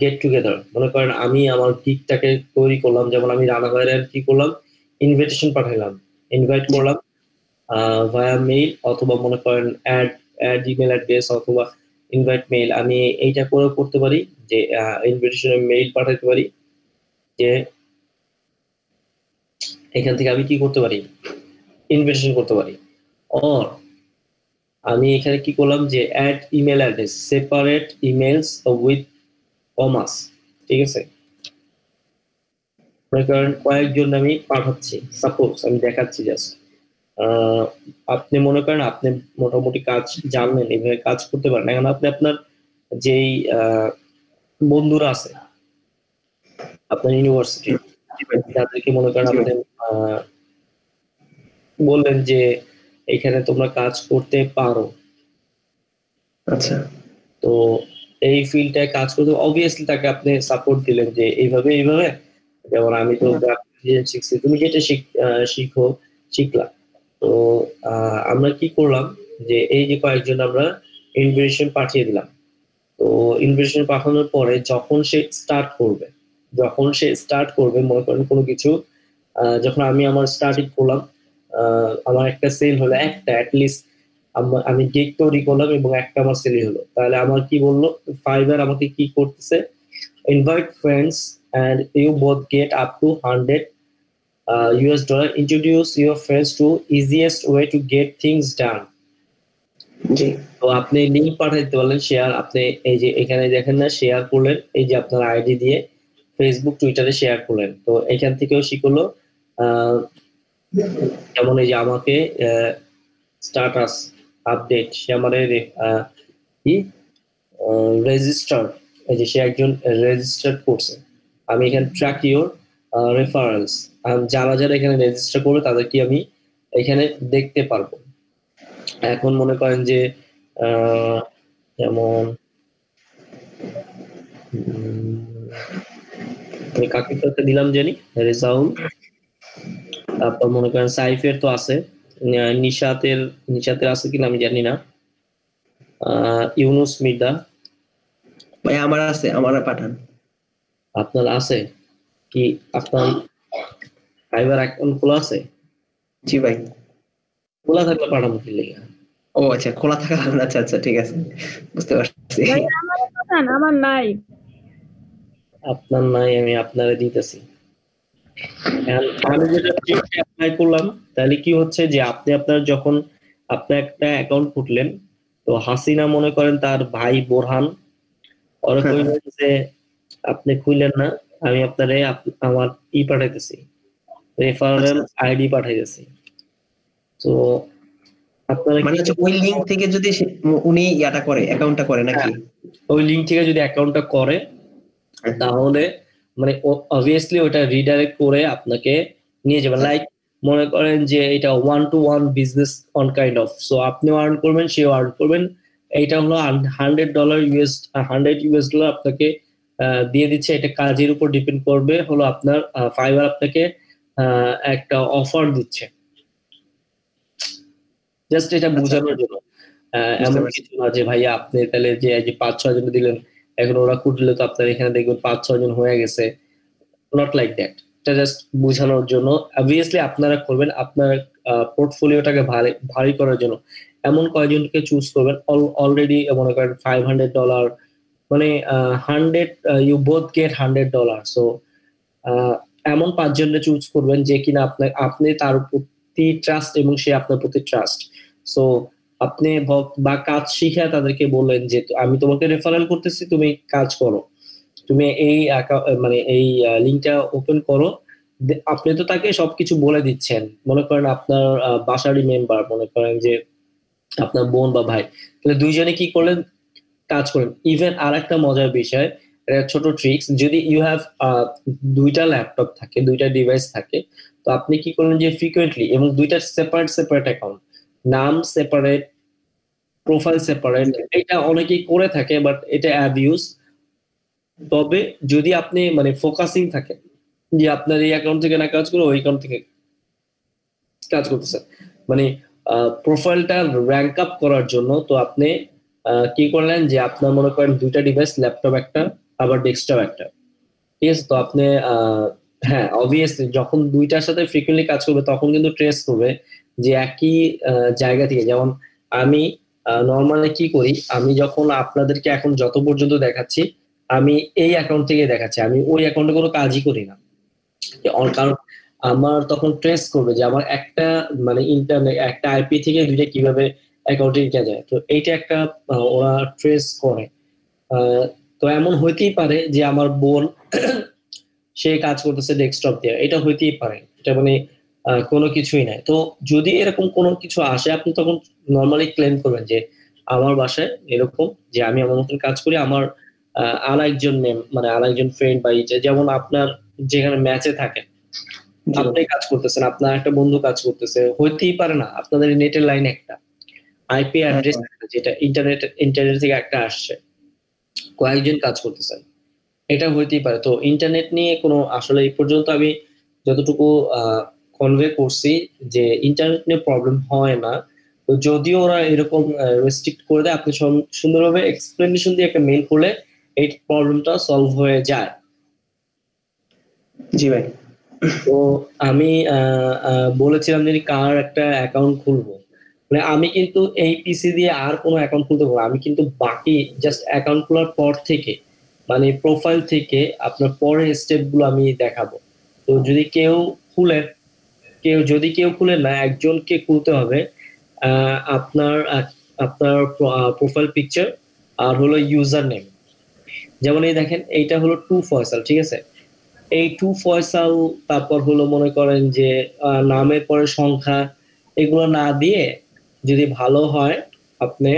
get together. মনে করেন আমি আমার গিগটাকে তৈরি করলাম, যেমন আমি রানা ভাইয়ের কি করলাম, ইনভিটেশন পাঠাইলাম, ইনভাইট করলাম ভায়া মেইল, অথবা মনে করেন অ্যাড ইমেল অ্যাড্রেস অথবা ইনভাইট মেইল। আমি এইটা করে করতে পারি যে ইনভিটেশনের মেইল পাঠাতে পারি, যে এখান থেকে আমি কি করতে পারি, ইনভিটেশন করতে পারি। অর আমি এখানে কি করলাম যে add email address, separate emails with commas, ঠিক আছে। মনে করেন কয়েকজন আমি পাঠাচ্ছি, সাপোজ আমি দেখাচ্ছি জাস্ট। আপনি মনে করেন আপনি মোটামুটি কাজ জানলেন, এইভাবে কাজ করতে পারেন। এখন আপনি আপনার যেই বন্ধুরা আছে আপনার ইউনিভার্সিটি, যাদেরকে মনে করেন আপনি বললেন যে এখানে তোমরা কাজ করতে পারো, আচ্ছা, তো এই ফিল্ডটায় কাজ করতে অবভিয়াসলি তাকে আপনি সাপোর্ট দিলেন যে এইভাবে এইভাবে, যেমন আমি তো গ্রাফিক ডিজাইন শিখছি, তুমি যেটা শিখলা। তো আমরা কি করলাম যে এই যে কয়েকজন আমরা ইনভিটেশন পাঠিয়ে দিলাম। তো ইনভিটেশন পাঠানোর পরে যখন সে স্টার্ট করবে মনে করেন কোনো কিছু, যখন আমি আমার স্টার্টিং করলাম, আমার একটা সেল হলো, একটা অ্যাটলিস্ট আমি গিগ তৈরি করলাম এবং একটা আমার সেল হলো, তাহলে আমার কি বললো, ফাইবার আমাকে কি করতেছে, invite friends and you both get up to $100, introduce your friends to easiest way to get things done। জি, তো আপনি লিংক পাঠাইতে পারলেন, শেয়ার, আপনি এই যে এখানে দেখেন না, শেয়ার করলেন, এই যে আপনার আইডি দিয়ে ফেসবুক টুইটারে শেয়ার করলেন। তো এখান থেকেও শিখলো, যেমন এই যে আমাকে স্ট্যাটাস আপডেট, সে আমার কি রেজিস্টার, এই যে সে একজন রেজিস্টার করছে। আমি এখানে ট্র্যাক ইউর রেফারেন্স, যারা যারা এখানে রেজিস্টার করবে তাদেরকে আমি এখানে দেখতে পারবো। এখন মনে করেন যে যেমন আমি কাকে কাকে দিলাম জানি, রেজাউল, তারপর মনে করেন সাইফের তো আছে, নিশাতের আছে কিনা আমি জানি না। ইউনুস মির্জা, ভাই আমার আছে, আমার পাঠান। আপনার আছে কি? আপনার ফাইবার অ্যাকাউন্ট খোলা আছে? জি ভাই। খোলা থাকলে পাঠাবো কি লেগে? ও আচ্ছা, খোলা থাকা, আচ্ছা আচ্ছা ঠিক আছে, বুঝতে পারছি। ভাই আমার পাঠান, আমার নাই। আপনার নাই, আমি আপনারে দিতেছি। আমি যেটা ট্রিকটা অ্যাপ্লাই করলাম, তাহলে কি হচ্ছে যে আপনার যখন আপনি একটা অ্যাকাউন্ট খুললেন, তো হাসিনা মনে করেন তার ভাই বোরহান ওরা কইলেন যে আপনি খুললেন না, আমি আপনারে আমার পাঠাইতেছি, রেফারেল আইডি পাঠাইতেছি। তো আপনারা মানে হচ্ছে ওই লিংক থেকে যদি উনি ইয়াটা করে, অ্যাকাউন্টটা করে নাকি? ওই লিংক থেকে যদি অ্যাকাউন্টটা করে তাহলে মানে অবভিয়াসলি ওটা রিডাইরেক্ট করে আপনাকে নিয়ে যাবে। লাইক মনে করেন যে এটা 1-to-1 business on kind of, so আপনিও আর্ন করবেন, সেও আর্ন করবেন। এইটা হলো $100 আপনাকে দিয়ে দিচ্ছে। এটা কাজের উপর ডিপেন্ড করবে, হলো আপনার ফাইবার আপনাকে একটা অফার দিচ্ছে, জাস্ট এটা বোঝানোর জন্য। এমন কিছু না যে ভাইয়া আপনি তাহলে যে 5-6 জন দিলেন, এখন ওরা কুটলে তো আপনার এখানে দেখবেন 5-6 জন হয়ে গেছে, নট লাইক দ্যাট। এটা জাস্ট বোঝানোর জন্য। অবভিয়াসলি আপনারা করবেন আপনার পোর্টফোলিওটাকে ভারী করার জন্য এমন কয়েকজনকে চুজ করবেন। অলরেডি মনে করেন $500, মানে 100 ইউ বোথ গেট $100। সো এমন 5 জনকে চুজ করবেন যে কিনা আপনি তার প্রতি ট্রাস্ট এবং সে আপনার প্রতি ট্রাস্ট। সো আপনি বা কাজ শিখে তাদেরকে বললেন যে আমি তোমাকে রেফারেল করতেছি, তুমি কাজ করো, তুমি এই মানে এই লিঙ্কটা ওপেন করো। আপনি তো তাকে সবকিছু বলে দিচ্ছেন, মনে করেন আপনার বাসারই মেম্বার, মনে করেন যে আপনার বোন বা ভাই, তাহলে দুইজনে কি করলেন, কাজ করেন। ইভেন আর একটা মজার বিষয়, ছোট ট্রিক্স, যদি ইউ হ্যাভ 2টা ল্যাপটপ থাকে, 2টা ডিভাইস থাকে, তো আপনি কি করলেন যে ফ্রিকুয়েন্টলি, এবং 2টা সেপারেট অ্যাকাউন্ট, নাম সেপারেট, প্রোফাইল সেপারেট, এটা অনেকেই করে থাকে বাট এটা অ্যাবিউজ। তবে যদি আপনি মানে ফোকাসিং থাকে যে আপনার এই অ্যাকাউন্ট থেকে না কাজ করে ওই অ্যাকাউন্ট থেকে কাজ করতেছেন, মানে প্রোফাইলটা র্যাঙ্ক আপ করার জন্য, তো আপনি কি করলেন যে আপনার মনে করেন 2টা ডিভাইস, ল্যাপটপ একটা আবার ডেস্কটপ একটা, ঠিক আছে? তো আপনি হ্যাঁ অবভিয়াসলি যখন 2টার সাথে ফ্রিকুয়েন্টলি কাজ করবে তখন কিন্তু ট্রেস করবে যে একই জায়গা থেকে। যেমন আমি নর্মালি কি করি, আমি যখন আপনাদেরকে এখন যত পর্যন্ত দেখাচ্ছি আমি এই অ্যাকাউন্ট থেকে দেখাচ্ছি, আমি ওই অ্যাকাউন্টে কোনো কাজই করি না, কারণ আমার তখন ট্রেস করবে যে আমার একটা মানে ইন্টারনেট একটা আইপি থেকে 2টা কিভাবে অ্যাকাউন্টে নিতে যায়। তো এইটা একটা ওরা ট্রেস করে। তো এমন হইতেই পারে যে আমার বোন সে কাজ করতেছে ডেস্কটপ দিয়ে, এটা হইতেই পারে, এটা মানে কোনো কিছুই নাই। তো যদি এরকম কোনো কিছু আসে আপনি তখন নর্মালি ক্লেম করবেন যে আমার বাসায় এরকম যে আমি আমার মতন কাজ করি, আমার আরেকজন মানে আরেকজন ফ্রেন্ড বা যেমন আপনার যেখানে ম্যাচে থাকেন আপনি কাজ করতেছেন, আপনার একটা বন্ধু কাজ করতেছে, হইতেই পারে না আপনাদের নেটের লাইন একটা, আইপি অ্যাড্রেস যেটা ইন্টারনেট থেকে একটা আসছে, কয়েকজন কাজ করতেছেন, এটা হইতেই পারে। তো ইন্টারনেট নিয়ে কোনো আসলে এই পর্যন্ত আমি যতটুকু কনভে করছি যে ইন্টারনেট নিয়ে প্রবলেম হয় না। তো যদিও ওরা এরকম রেস্ট্রিক্ট করে দেয়, আপনি সুন্দরভাবে এক্সপ্লেনেশন দিয়ে একটা মেইল করলে এই প্রবলেমটা সলভ হয়ে যায়। জি ভাই। তো আমি বলেছিলাম যে কার একটা অ্যাকাউন্ট খুলবো, মানে আমি কিন্তু এই পিসি দিয়ে আর কোনো অ্যাকাউন্ট খুলতে পারবো, আমি কিন্তু বাকি জাস্ট অ্যাকাউন্ট খোলার পর থেকে মানে প্রোফাইল থেকে আপনার পরের স্টেপ গুলো আমি দেখাবো। তো যদি কেউ খুলে না, একজনকে খুলতে হবে। আপনার প্রোফাইল পিকচার আর হলো ইউজার নেম। যেমন এই দেখেন এইটা হলো টু ফয়সাল, ঠিক আছে? এই টু ফয়সাল, তারপর হলো মনে করেন যে নামের পরে সংখ্যা, এগুলো না দিয়ে যদি ভালো হয় আপনি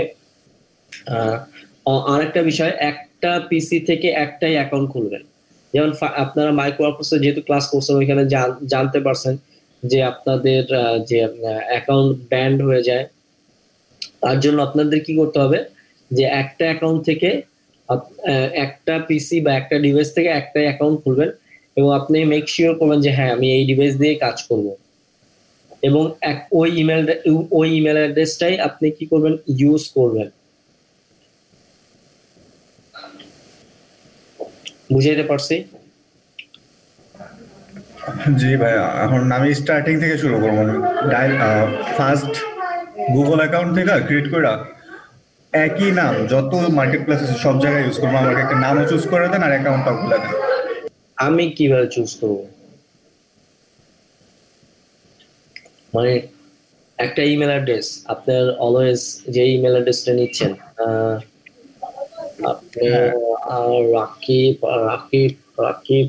আরেকটা বিষয়, একটা পিসি থেকে একটাই অ্যাকাউন্ট খুলবেন। যেমন আপনারা মাইক্রোসফটে যেহেতু ক্লাস করছেন ওইখানে জানতে পারছেন যে আপনাদের যে অ্যাকাউন্ট ব্যান্ড হয়ে যায়, তার জন্য আপনাদের কি করতে হবে যে একটা অ্যাকাউন্ট থেকে একটা পিসি বা একটা ডিভাইস থেকে একটাই অ্যাকাউন্ট খুলবেন এবং আপনি মেক শিওর করবেন যে হ্যাঁ আমি এই ডিভাইস দিয়ে কাজ করব। এবং ওই ইমেল অ্যাড্রেসটাই আপনি কি করবেন, ইউজ করবেন। বুঝাইতে পারছি? জি ভাইয়া, এখন আমি স্টার্টিং থেকে শুরু করবো। ফার্স্ট গুগল অ্যাকাউন্ট থেকে ক্রিয়েট করে একই নাম যত মার্কেটপ্লেস আছে সব জায়গায় ইউজ করবো। আমাকে একটা নামও চুজ করে দেন আর অ্যাকাউন্টটাও খুলে দেন। আমি কিভাবে চুজ করব? মানে একটা ইমেল অ্যাড্রেস আপনার অলওয়েজ যে ইমেল অ্যাড্রেসটা নিচ্ছেন, আপনি রাকিব রাকিব রাকিব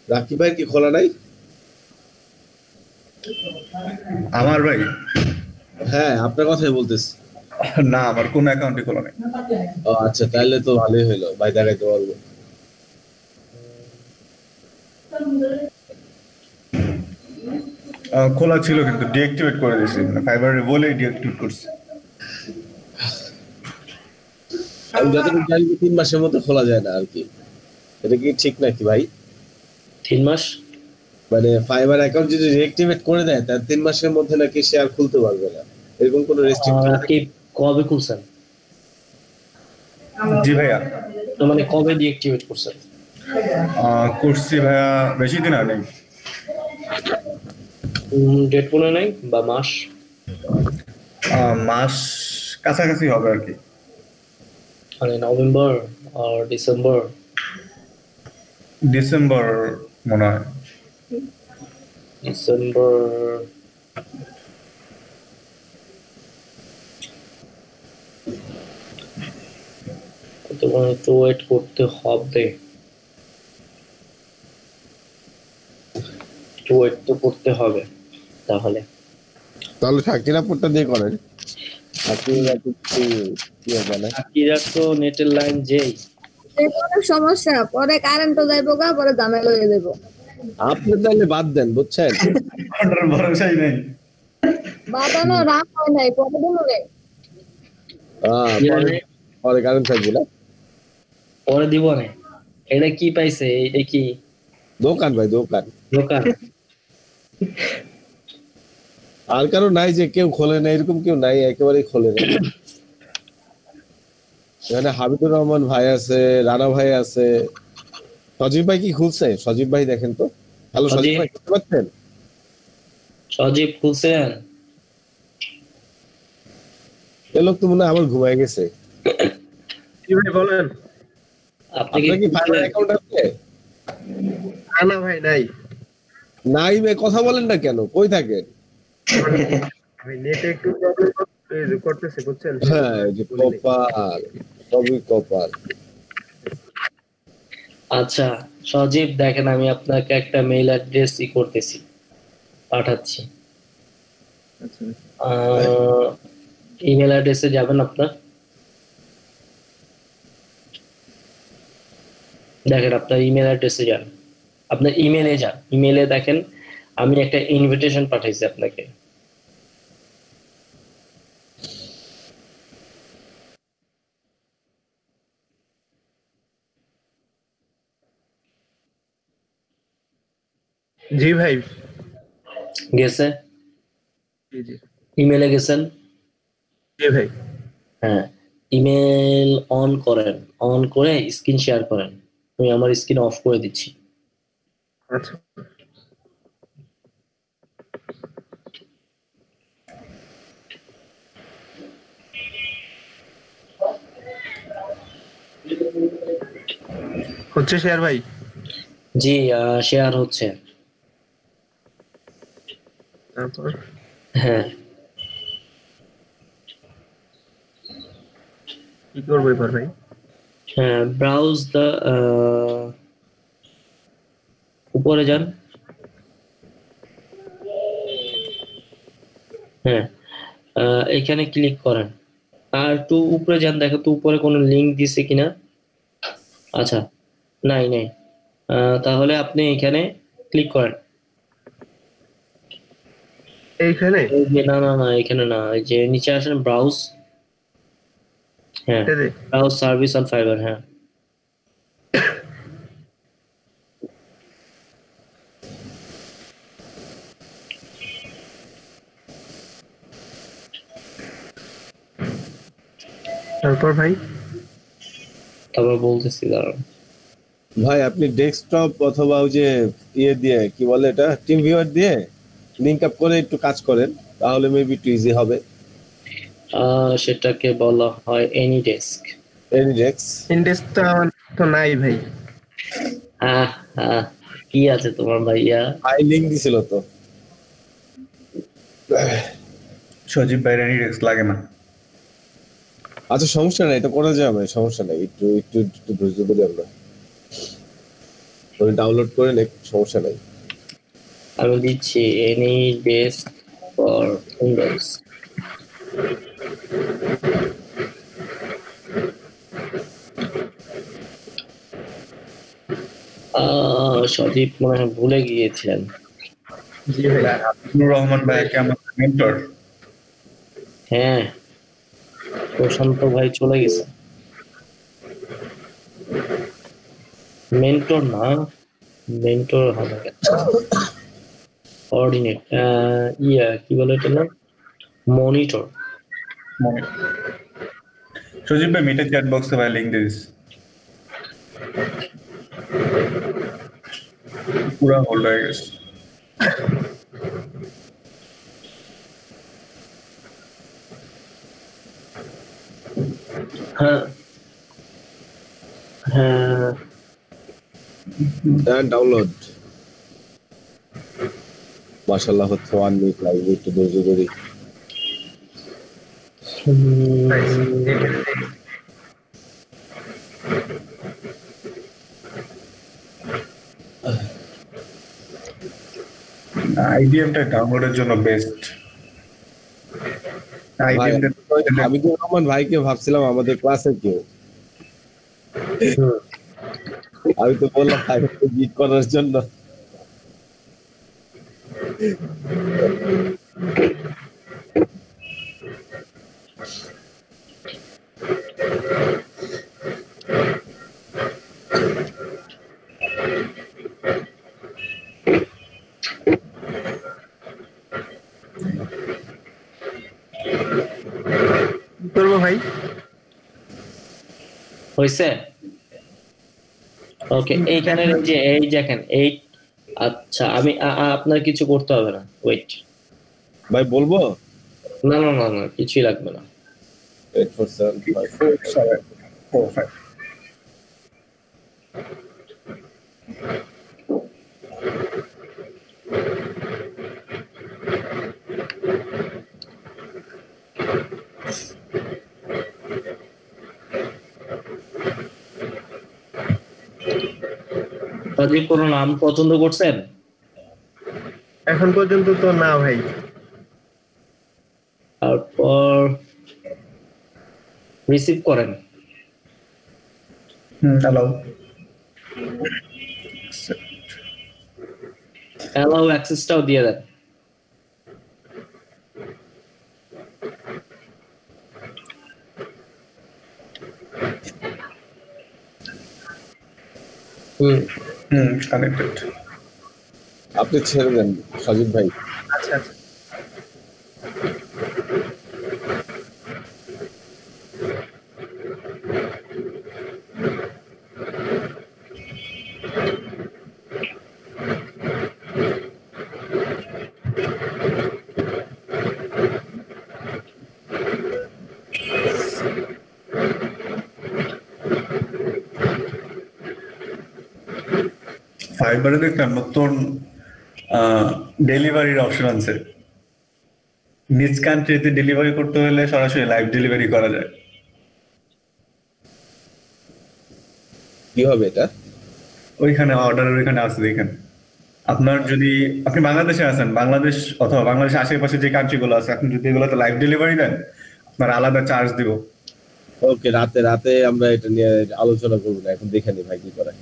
রাকিব ভাই কি খোলা নাই? আমার ভাই? হ্যাঁ, আপনার কথাই বলতেছি। না, আমার কোনো অ্যাকাউন্টই খোলা নেই। ও আচ্ছা, তাহলে তো ভালোই হলো, ভাই দেখাইতে পারবো। খোলা ছিল কিন্তু ডিঅ্যাক্টিভেট করে দিয়েছি, মানে ফাইবারে বলে ডিঅ্যাক্টিভেট করছি। আমি যতটুকু জানি 3 মাসের মধ্যে খোলা যায় না আর কি। এটা কি ঠিক নাকি ভাই? 3 মাস মানে ফাইবার অ্যাকাউন্ট যদি ডিঅ্যাক্টিভেট করে দেয় তার 3 মাসের মধ্যে নাকি সে আর খুলতে পারবে না, এরকম কোনো রেস্ট্রিকশন? রাকিব কবে খুলছেন? জি ভাইয়া। তো মানে কবে ডিঅ্যাক্টিভেট করছেন? করছি ভাইয়া বেশি দিন আগে। ডেট মনে নাই বা মাস? মাস কাছাকাছি হবে আর কি। মানে নভেম্বর আর ডিসেম্বর? ডিসেম্বর মনে হয়। ডিসেম্বর। তোমার একটু ওয়েট করতে হবে, একটু ওয়েট তো করতে হবে। তাহলে সাকিরাপুরটা দিয়ে করেন। সাকিরা তো নেটের লাইন যেই অনেক সমস্যা, পরে কারেন্টও যাইবো গা, পরে ঝামেলা হয়ে যাবো। আপনি তাহলে বাদ দেন, বুঝছেন? ওটার ভরসাই নেই। বাদানো রাত হয় নাই, পরে দিন নেই। পরে কারেন্ট থাকবে না, পরে দিব না। এটা কি পাইছে? এটা কি দোকান ভাই? দোকান আর কারো নাই যে কেউ খোলে না, এরকম কেউ নাই, একেবারেই খোলে না। এখানে হাবিবুর রহমান ভাই আছে, রানা ভাই আছে, সজীব ভাই কি খুলছে? সজীব ভাই দেখেন তো। হ্যালো সজীব ভাই, শুনতে পাচ্ছেন? সজীব খুলছেন? এ লোক তো মনে হয় আবার ঘুমায় গেছে। কি ভাই বলেন? আপনি কি ফাইবার অ্যাকাউন্ট আছে? না ভাই নাই। নাই ভাই, কথা বলেন না কেন? কই থাকেন? ভাই নেটে একটু প্রবলেম করতেছে, বুঝছেন? হ্যাঁ, যে কপাল, সবই কপাল। আচ্ছা সজীব, দেখেন আমি আপনাকে একটা মেইল অ্যাড্রেস করতেছি, পাঠাচ্ছি। ইমেল অ্যাড্রেসে যাবেন আপনার, দেখেন আপনার ইমেল অ্যাড্রেসে যান, আপনার ইমেলে যান, ইমেলে দেখেন আমি একটা ইনভিটেশন পাঠাইছি আপনাকে। জি ভাই গেছে? জি জি ইমেলে গেছেন? জি ভাই। হ্যাঁ, ইমেল অন করেন, অন করে স্ক্রিন শেয়ার করেন। আমি আমার স্ক্রিন অফ করে দিচ্ছি। আচ্ছা হচ্ছে শেয়ার ভাই? জি শেয়ার হচ্ছে। তারপর হ্যাঁ, কি করবো এবার ভাই? হ্যাঁ, ব্রাউজ দ্য, উপরে যান। হ্যাঁ, এখানে ক্লিক করেন, আর একটু উপরে যান, দেখো তো উপরে কোনো লিংক দিছে কিনা। আচ্ছা, নাই নাই। তাহলে আপনি এখানে ক্লিক করেন। এইখানে? না না না, এখানে না, এই যে নিচে আসেন ব্রাউজ। হ্যাঁ, ব্রাউজ সার্ভিস অন ফাইবার। হ্যাঁ তারপর ভাই তারপর বলতেছি দাঁড়ান। ভাই আপনি ডেস্কটপ অথবা ওই যে ইয়ে দিয়ে কি বলে এটা টিম ভিউয়ার দিয়ে লিংক আপ করে একটু কাজ করেন, তাহলে মেবি একটু ইজি হবে। সেটাকে বলা হয় এনি ডেস্ক। এনিডেক্স ইন্ডেক্সটা আমার তো নাই ভাই। হ্যাঁ হ্যাঁ, কি আছে তোমার ভাইয়া? হাই লিংক দিছিল তো। সজীব ভাইয়ের এনিডেক্স লাগে না। আচ্ছা সমস্যা নাই, এটা করা যাবে, সমস্যা নাই, একটু একটু একটু ধৈর্য ধরে আমরা ডাউনলোড করে নেই, সমস্যা নাই। আমি দিচ্ছি এনি ডেস্ক ফর উইন্ডোজ। সজীব মনে হয় ভুলে গিয়েছিলেন। জি ভাই। হাবিবুর রহমান ভাই কি আমার মেন্টর? হ্যাঁ, প্রশান্ত ভাই চলে গেছে। মেন্টর না, মেন্টর হবে কোঅর্ডিনেট, কি বলে এটা না, মনিটর। মনে সজীব ভাই মিটের চ্যাট বক্সে ভাই লিংক দিস পুরা হোল্ড হয়ে গেছে। হ্যাঁ হ্যাঁ, ডাউনলোড মাশাআল্লাহ হচ্ছে 1 মিনিট লাগবে, একটু ধৈর্য ধরে। আইডিএমটা ডাউনলোডের জন্য বেস্ট। আইডিএম হাবিবুর রহমান ভাইকে ভাবছিলাম আমাদের ক্লাসের কেউ, আমি তো বললাম ভাইকে বিট করার জন্য। কি করবো ভাই? হয়েছে? ওকে, এইখানে এই দেখেন এই। আচ্ছা আমি আপনার কিছু করতে হবে না, ওয়েট। ভাই বলবো না না না না, কিছুই লাগবে না। 847 সজীব কোনো নাম পছন্দ করছেন? এখন পর্যন্ত তো না ভাই। তারপর রিসিভ করেন। হ্যালো অ্যালাউ অ্যাক্সেসটাও দিয়ে দেন। কানেক্টেড। আপনি ছেড়ে দেন সাজিদ ভাই। আচ্ছা আচ্ছা। ফাইবারে দেখলাম নতুন ডেলিভারির অপশন আছে। নিজ কান্ট্রিতে ডেলিভারি করতে হলে সরাসরি লাইভ ডেলিভারি করা যায়। কি হবে এটা? ওইখানে অর্ডারের ওইখানে আছে দেখেন। আপনার যদি আপনি বাংলাদেশে আছেন, বাংলাদেশ অথবা বাংলাদেশের আশেপাশে যে কান্ট্রি গুলো আছে, আপনি যদি এগুলোতে লাইভ ডেলিভারি দেন আপনার আলাদা চার্জ দিব। ওকে, রাতে রাতে আমরা এটা নিয়ে আলোচনা করবো না, এখন দেখে নি ভাই কি করে।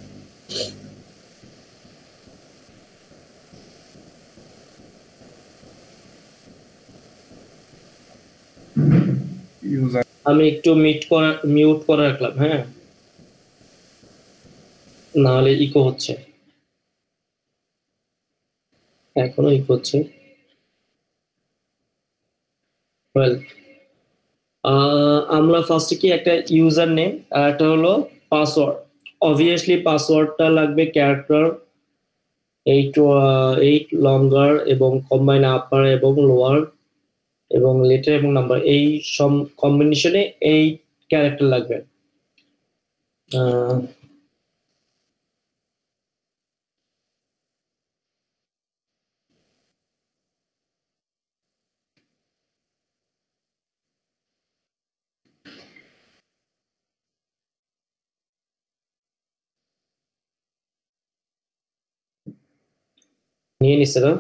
ইউজার আমি একটু মিউট করে রাখলাম, হ্যাঁ, নাহলে ইকো হচ্ছে, এখনো ইকো হচ্ছে। ওয়েল আমরা ফার্স্টে কি একটা ইউজার নেম আর একটা হলো পাসওয়ার্ড। অবভিয়াসলি পাসওয়ার্ডটা লাগবে ক্যারেক্টার 8 লঙ্গার এবং কম্বাইন আপার এবং লোয়ার এবং লেটার এবং নাম্বার, এই কম্বিনেশনে এই ক্যারেক্টার লাগবে। নিয়ে নিছে না?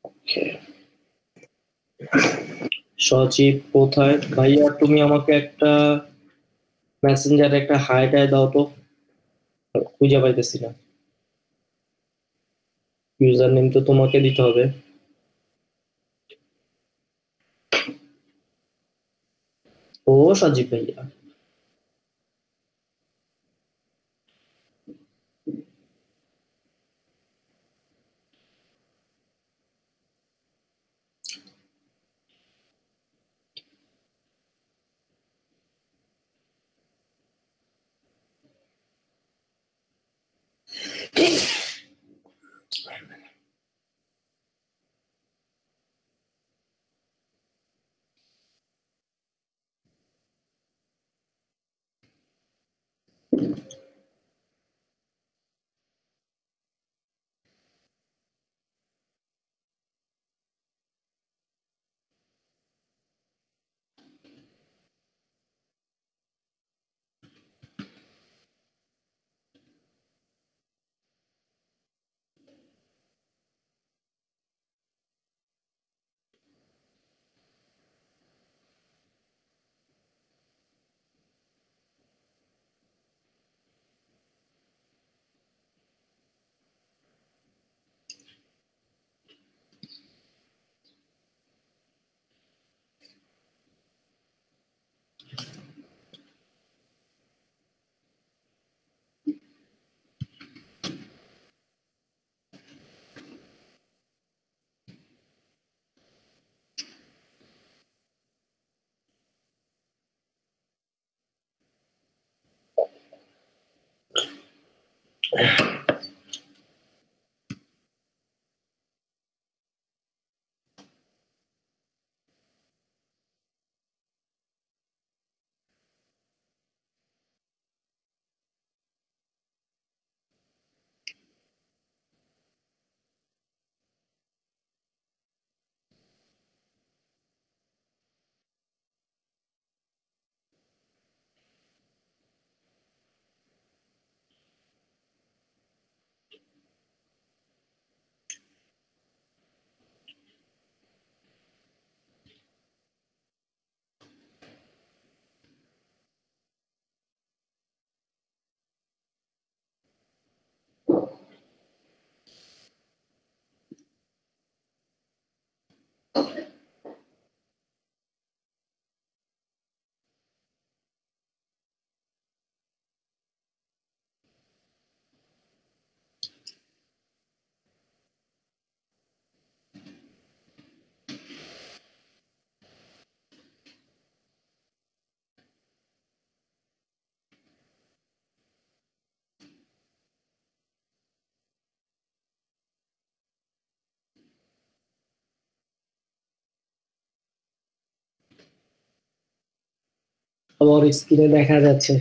ওকে, সজীব কোথায়? ভাইয়া তুমি আমাকে একটা মেসেঞ্জারে একটা হাইটাই দাও তো, খুঁজে পাইতেছি না। ইউজার নেম তো তোমাকে দিতে হবে। ও সজীব ভাইয়া, আমার স্ক্রিনে দেখা যাচ্ছে।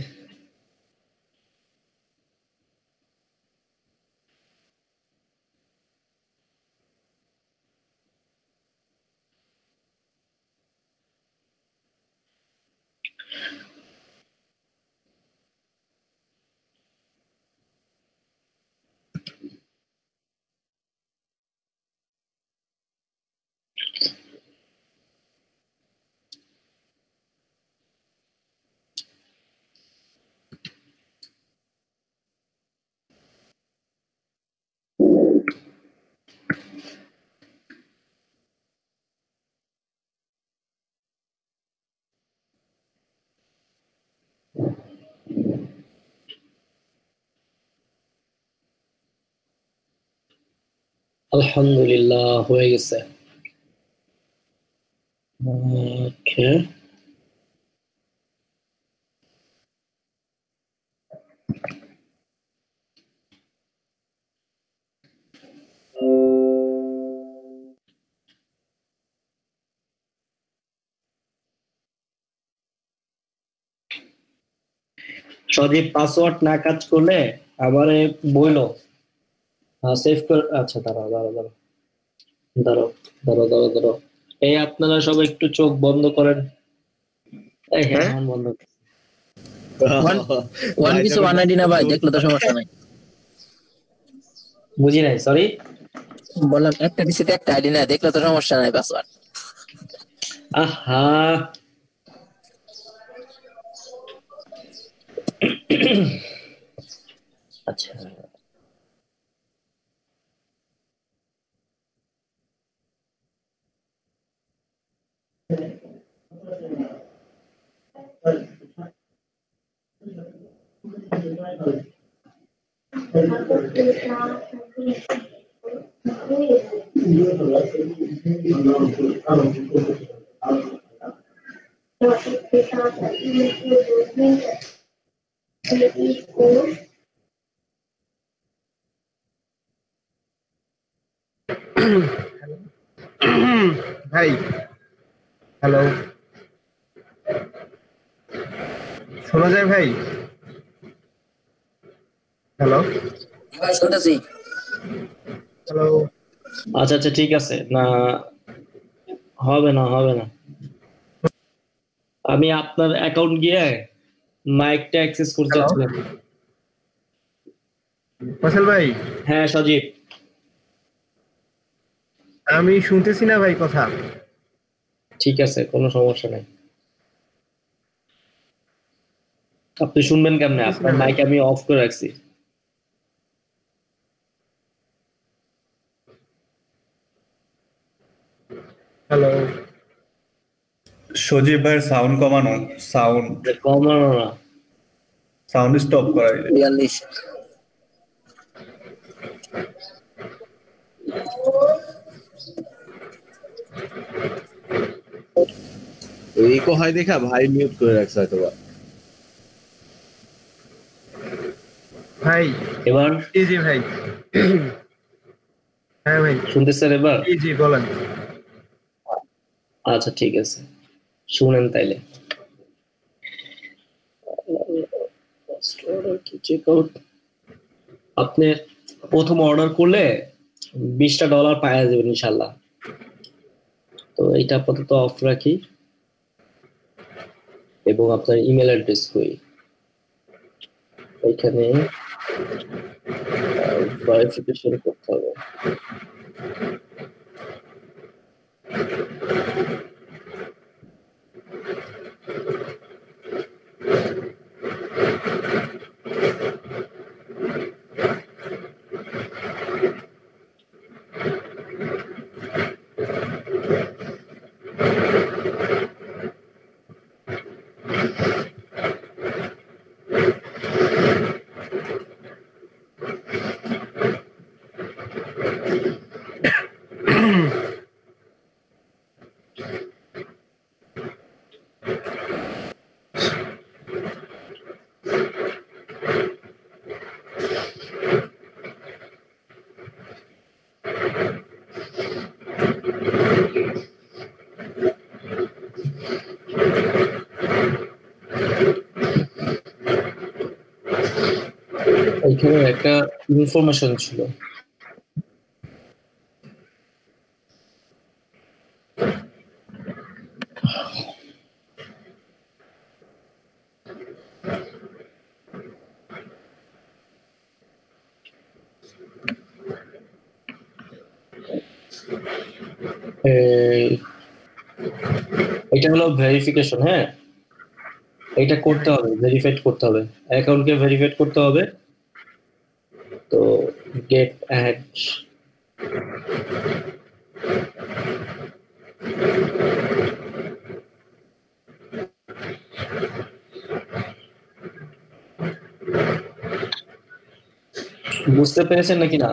আলহামদুলিল্লাহ হয়ে গেছে। ওকে, সজীব পাসওয়ার্ড না কাজ করলে আমারে বইলো সেভ কর। আচ্ছা দাঁড়াও দাঁড়াও দাঁড়াও দাঁড়াও দাঁড়াও দাঁড়াও দাঁড়াও, এই আপনারা সব একটু চোখ বন্ধ করেন। এই হ্যাঁ বন্ধ। ওয়ান পিস 190 না ভাই, দেখলে তো সমস্যা নাই। বুঝি নাই, সরি। বললাম একটা পিসিতে একটা আইডি না, দেখলে তো সমস্যা নাই পাসওয়ার্ড। আহা আচ্ছা ভাই হ্যালো, শোনা যায় ভাই? হ্যালো ভাই শুনতেছি। হ্যালো, আচ্ছা আচ্ছা ঠিক আছে, না হবে না হবে না। আমি আপনার অ্যাকাউন্ট গিয়ে মাইকটা অ্যাক্সেস করতে Hello? চাচ্ছিলাম। ফসল ভাই হ্যাঁ সজীব, আমি শুনতেছি না ভাই কথা। ঠিক আছে কোনো সমস্যা নাই। আপনি শুনবেন কেমনে? আপনার মাইক আমি অফ করে রাখছি। হ্যালো, সজীব ভাইয়ের সাউন্ড কমানো, সাউন্ড কমানো না, সাউন্ড স্টপ করা। 42 ইকো হয় দেখা ভাই মিউট করে রাখছে হয়তো বা। ভাই এবার জি জি ভাই, হ্যাঁ ভাই শুনতেছেন এবার? জি জি বলেন। আচ্ছা ঠিক আছে, শুনেন তাইলে। আপনি প্রথম অর্ডার করলে $20 পাওয়া যাবেন ইনশাল্লাহ। তো এইটা আপাতত অফ রাখি এবং আপনার ইমেল অ্যাড্রেস কই এখানে ভেরিফিকেশন করতে হবে। এখানে একটা ইনফরমেশন ছিল। এটা হলো ভেরিফিকেশন। হ্যাঁ, এটা করতে হবে, ভেরিফাইড করতে হবে, অ্যাকাউন্টকে ভেরিফাইড করতে হবে। তো গেট অ্যাড বুঝতে পেরেছেন নাকি না?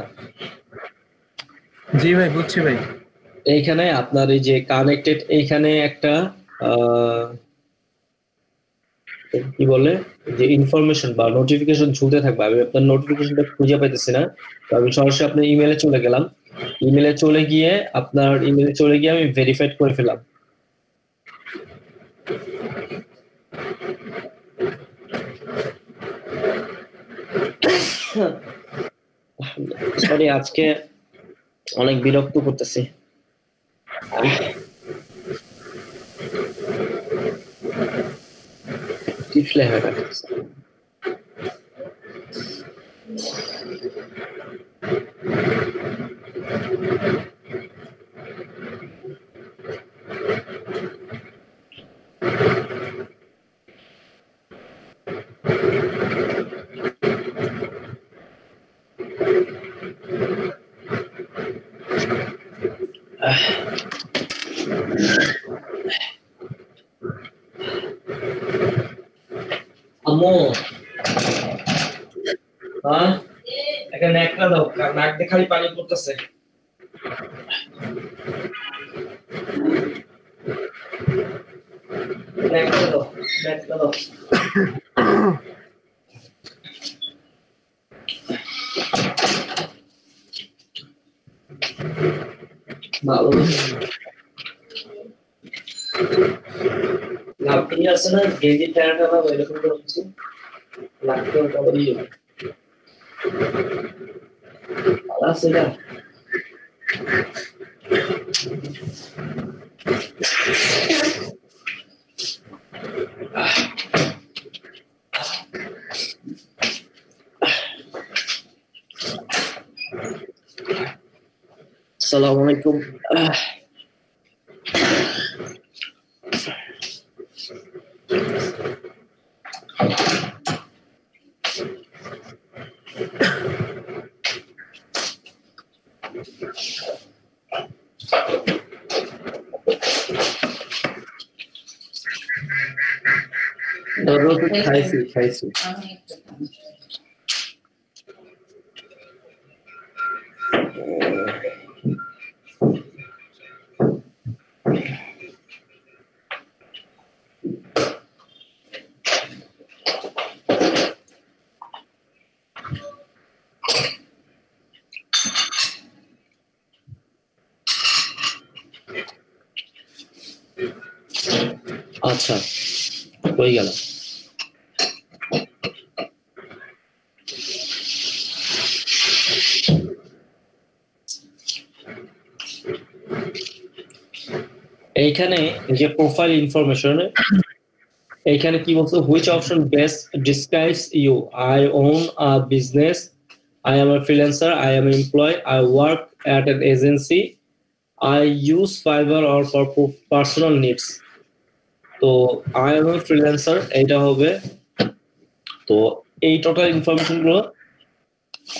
জি ভাই বুঝছি ভাই। এইখানে আপনার এই যে কানেক্টেড এইখানে একটা কি বলে যে ইনফরমেশন বা নোটিফিকেশন ঝুলতে থাকবে। আমি আপনার নোটিফিকেশনটা খুঁজে পাইতেছি না, তো আমি সরাসরি আপনার ইমেলে চলে গেলাম। ইমেলে চলে গিয়ে আমি ভেরিফাইড করে ফেলাম। সরি, আজকে অনেক বিরক্ত করতেছে। টিপলে হয়ে গেছে। আম্মু, হ্যাঁ একটা ন্যাকড়া দাও, নাক দিয়ে খালি পানি পড়তেছে। ন্যাকড়া দাও। ভালো লাভটি আছে না, গেঞ্জি প্যান্টটা বা এরকম কিছু লাগতে হবে। আছে না আসসালামু আলাইকুম। খাইছি। আচ্ছা, হয়ে গেল। এইখানে যে প্রোফাইল ইনফরমেশন, এইখানে কি বলছো, which option best describes you? I own a business, I am a freelancer, I am employ, I work at an agency, I use Fiverr or for personal needs. তো আই এম আ ফ্রিল্যান্সার এইটা হবে। তো এই total information গুলো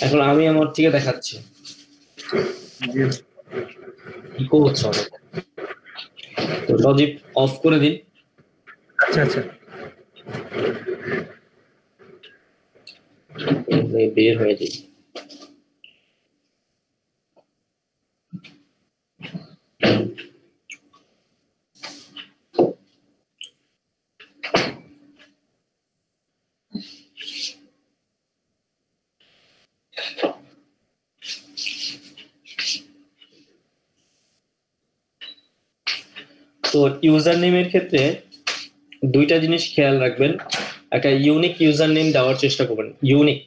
এখন আমি আমার থেকে দেখাচ্ছি। ইকো হচ্ছে অনেক, তো সজীব অফ করে দিন। আচ্ছা বের হয়ে যাই। তো ইউজার নেমের ক্ষেত্রে দুইটা জিনিস খেয়াল রাখবেন। একটা ইউনিক ইউজার নেম দেওয়ার চেষ্টা করবেন। ইউনিক,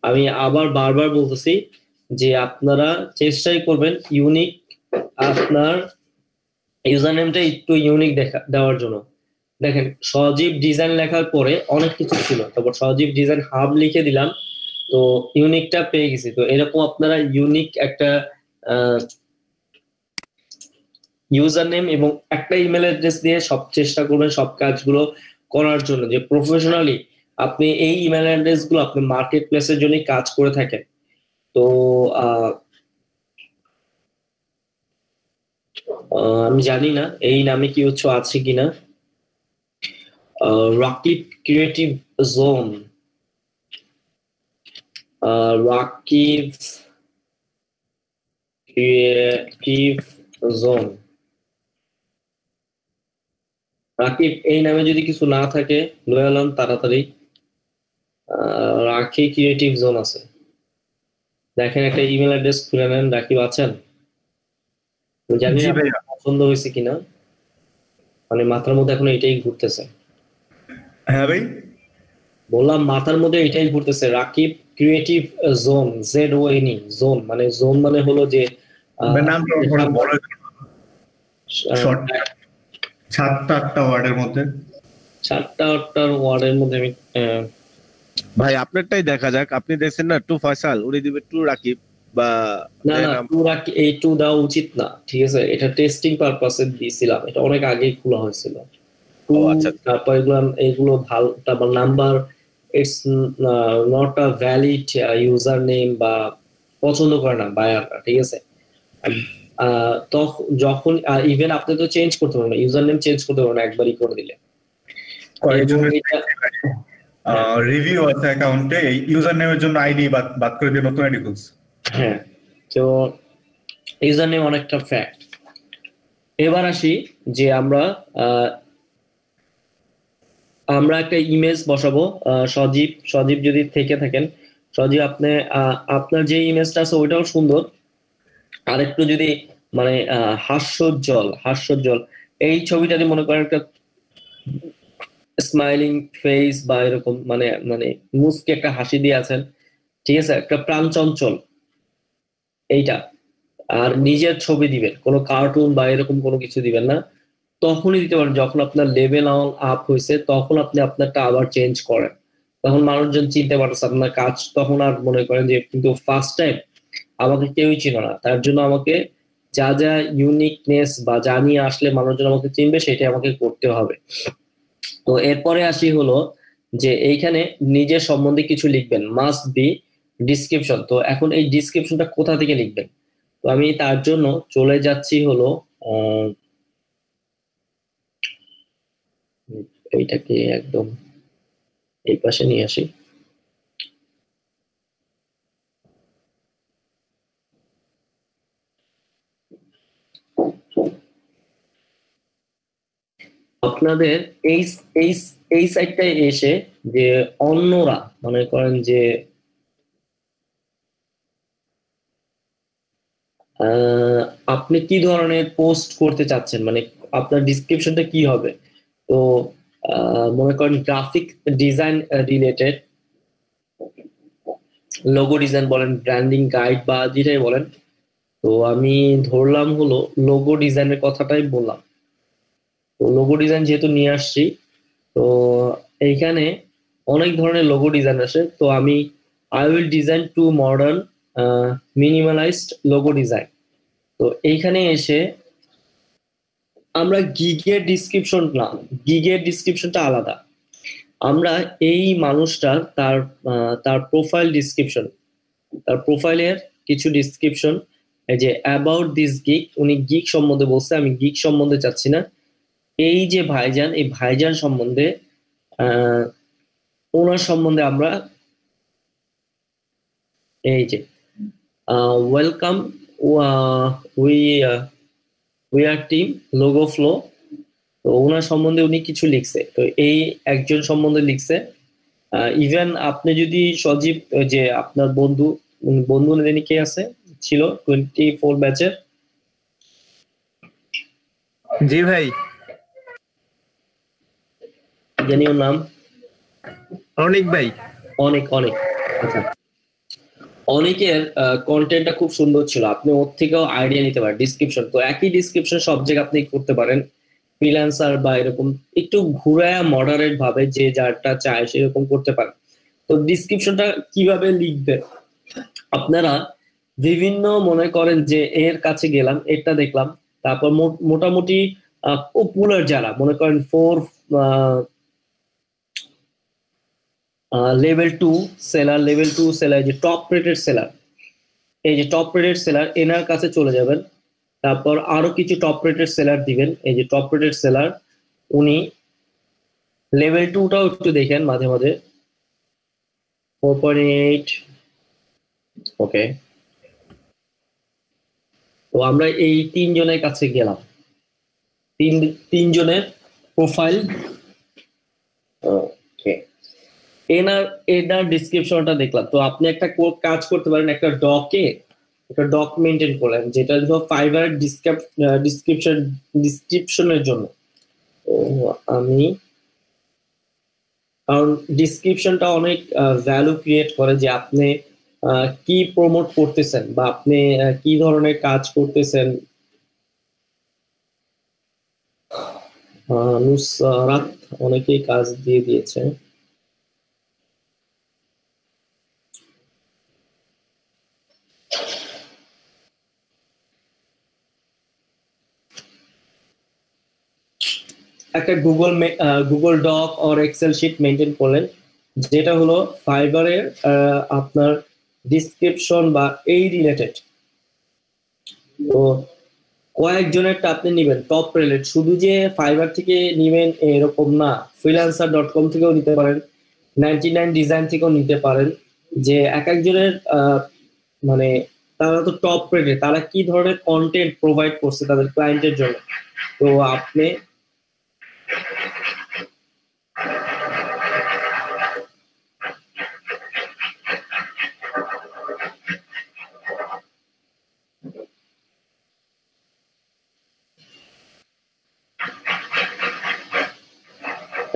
আমি আবার বারবার বলতেছি যে আপনারা চেষ্টাই করবেন ইউনিক, আপনার ইউজার নেমটা একটু ইউনিক দেওয়ার জন্য। দেখেন, সজীব ডিজাইন লেখার পরে অনেক কিছু ছিল, তারপর সজীব ডিজাইন হাব লিখে দিলাম, তো ইউনিকটা পেয়ে গেছি। তো এরকম আপনারা ইউনিক একটা ইউজার নেম এবং একটা ইমেল অ্যাড্রেস দিয়ে সব চেষ্টা করবেন সব কাজগুলো করার জন্য, যে প্রফেশনালি আপনি এই ইমেল অ্যাড্রেস গুলো আপনি মার্কেট প্লেসের জন্য কাজ করে থাকেন। তো আমি জানি না এই নামে কি হচ্ছে আছে কিনা। Rakib creative zone, Rakib creative zone. Rakib এই নামে যদি কিছু না থাকে লয়ে এলাম তাড়াতাড়ি। রাখি ক্রিয়েটিভ জোন আছে, দেখেন একটা ইমেল অ্যাড্রেস খুলে নেন। রাকিব আছেন? আমি জানি জি না ভাইয়া। পছন্দ হয়েছে কিনা, মানে মাথার মধ্যে এখন এটাই ঘুরতেছে। হ্যাঁ ভাই, বললাম মাথার মধ্যে এটাই ঘুরতেছে, Rakib creative zone, ZONE zone. মানে জোন মানে হলো যে ভাই নামটা অনেক বড়, শর্ট, 7-8টা ওয়ার্ডের মধ্যে। 7-8টা ওয়ার্ডের মধ্যে আমি ভাই আপনারটাই দেখা যাক। আপনি দেখছেন না টু ফয়সাল, উনি দিবে টু রাকিব বা না না, এই টু দেওয়া উচিত না, ঠিক আছে? এটা টেস্টিং পারপাসে দিয়েছিলাম, এটা অনেক আগেই খোলা হয়েছিল। তারপর এগুলো ভালো number, it's not a valid user name বা পছন্দ করে না বায়াররা, ঠিক আছে? যখন ইভেন আপনি তো চেঞ্জ করতে পারবেন না, ইউজার নেম চেঞ্জ করতে পারবেন একবারই করে দিলে। রিভিউ আছে অ্যাকাউন্টে, এই ইউজার নেমের জন্য আইডি বাদ করে দিয়ে নতুন আইডি খুলছে। হ্যাঁ, তো ইউজার নেম অনেকটা ফ্যাক্ট। এবার আসি যে আমরা একটা ইমেজ বসাবো। সজীব যদি থেকে থাকেন, সজীব আপনি আপনার যে ইমেজটা আছে ওইটাও সুন্দর, আর একটু যদি মানে হাস্যোজ্জ্বল এই ছবিটাতে মনে করেন একটা স্মাইলিং ফেস বা এরকম মানে মুচকে একটা হাসি দিয়ে আছেন, ঠিক আছে? একটা প্রাণ চঞ্চল এইটা। আর নিজের ছবি দিবেন, কোনো কার্টুন বা এরকম কোনো কিছু দিবেন না। তখনই দিতে পারেন যখন আপনার লেভেল আপ হয়েছে, তখন আপনি আপনারটা আবার চেঞ্জ করেন, তখন মানুষজন চিনতে পারছে আপনার কাজ। তখন আর মনে করেন যে কিন্তু ফার্স্ট টাইম আমাকে কেউই ছিল না, তার জন্য আমাকে যা যা ইউনিকনেস বা যা নিয়ে আসলে মানুষজন আমাকে চিনবে সেটাই আমাকে করতে হবে। তো এরপরে আসি হলো যে এইখানে নিজের সম্বন্ধে কিছু লিখবেন, মাস্ট বি ডিসক্রিপশন। তো এখন এই ডিসক্রিপশনটা কোথা থেকে লিখবেন? তো আমি তার জন্য চলে যাচ্ছি হলো এইটাকে একদম এই পাশে নিয়ে আসি। আপনাদের এই সাইডটায় এসে যে অন্যরা মনে করেন যে আপনি কি ধরনের পোস্ট করতে চাচ্ছেন, মানে আপনার ডিসক্রিপশনটা কি হবে? তো মনে করেন graphic design related, logo design বলেন, ব্র্যান্ডিং গাইড বা যেটাই বলেন। তো আমি ধরলাম হলো লোগো ডিজাইনের কথাটাই বললাম। তো লোগো ডিজাইন যেহেতু নিয়ে আসছি, তো এইখানে অনেক ধরনের লোগো ডিজাইন আসে। তো আমি I will design to modern minimalized logo design. তো এইখানে এসে আমরা গিগের ডিসক্রিপশনটা আলাদা। আমরা এই মানুষটার তার প্রোফাইল ডিসক্রিপশন, তার প্রোফাইলের কিছু ডিসক্রিপশন, এই যে অ্যাবাউট দিস গিগ, উনি গিগ সম্বন্ধে বলছে, আমি গিগ সম্বন্ধে চাচ্ছি না। এই যে ভাইজান, এই ভাইজান সম্বন্ধে ওনার সম্বন্ধে আমরা এই যে welcome we are team logo flow. তো ওনার সম্বন্ধে উনি কিছু লিখছে, তো এই একজন সম্বন্ধে লিখছে। ইভেন আপনি যদি সজীব যে আপনার বন্ধু জানি কে আছে ছিল 24 ব্যাচের? জি ভাই, জানি ওর নাম অনেক ভাই। অনেক আচ্ছা, অনেকের কন্টেন্টটা খুব সুন্দর ছিল, আপনি ওর থেকেও আইডিয়া নিতে পারেন। ডিসক্রিপশন তো একই ডিসক্রিপশন সব জায়গায় আপনি করতে পারেন, ফ্রিল্যান্সার বা এরকম একটু ঘুরায়া মডারেট ভাবে যে যারটা চায় সেরকম করতে পারেন। তো ডিসক্রিপশনটা কিভাবে লিখবে? আপনারা বিভিন্ন মনে করেন যে এর কাছে গেলাম, এটা দেখলাম, তারপর মোটামুটি পপুলার যারা মনে করেন লেভেল 2 সেলার, যে টপ রেটেড সেলার, এই যে টপ রেটেড সেলার এনার কাছে চলে যাবেন। তারপর আরো কিছু টপ রেটেড সেলার দিবেন, এই যে টপ রেটেড সেলার, উনি লেভেল 2টাও একটু দেখেন মাঝে মাঝে, 4.8, ওকে। তো আমরা এই তিনজনের কাছে গেলাম, তিনজনের প্রোফাইল, ওকে, এনার ডিসক্রিপশনটা দেখলাম। তো আপনি একটা কাজ করতে পারেন, একটা ডক মেনটেন করলেন, যেটা ধরো ফাইবার ডিসক্রিপশনের জন্য। তো আমি, কারণ ডিসক্রিপশনটা অনেক ভ্যালু ক্রিয়েট করে, যে আপনি কি প্রমোট করতেছেন বা আপনি কি ধরনের কাজ করতেছেন। নুসরাত অনেকেই কাজ দিয়ে দিয়েছে। একটা Google doc or Excel sheet maintain করলেন, যেটা হলো ফাইবারের আপনার ডিসক্রিপশন বা এই রিলেটেড। তো কয়েকজনেরটা আপনি নিবেন টপ রিলেটেড, শুধু যে ফাইবার থেকে নিবেন এরকম না, freelancer.com থেকেও নিতে পারেন, 99 ডিজাইন থেকেও নিতে পারেন, যে এক একজনের মানে তারা তো টপ রেটে, তারা কি ধরনের কন্টেন্ট প্রোভাইড করছে তাদের ক্লায়েন্টের জন্য। তো আপনি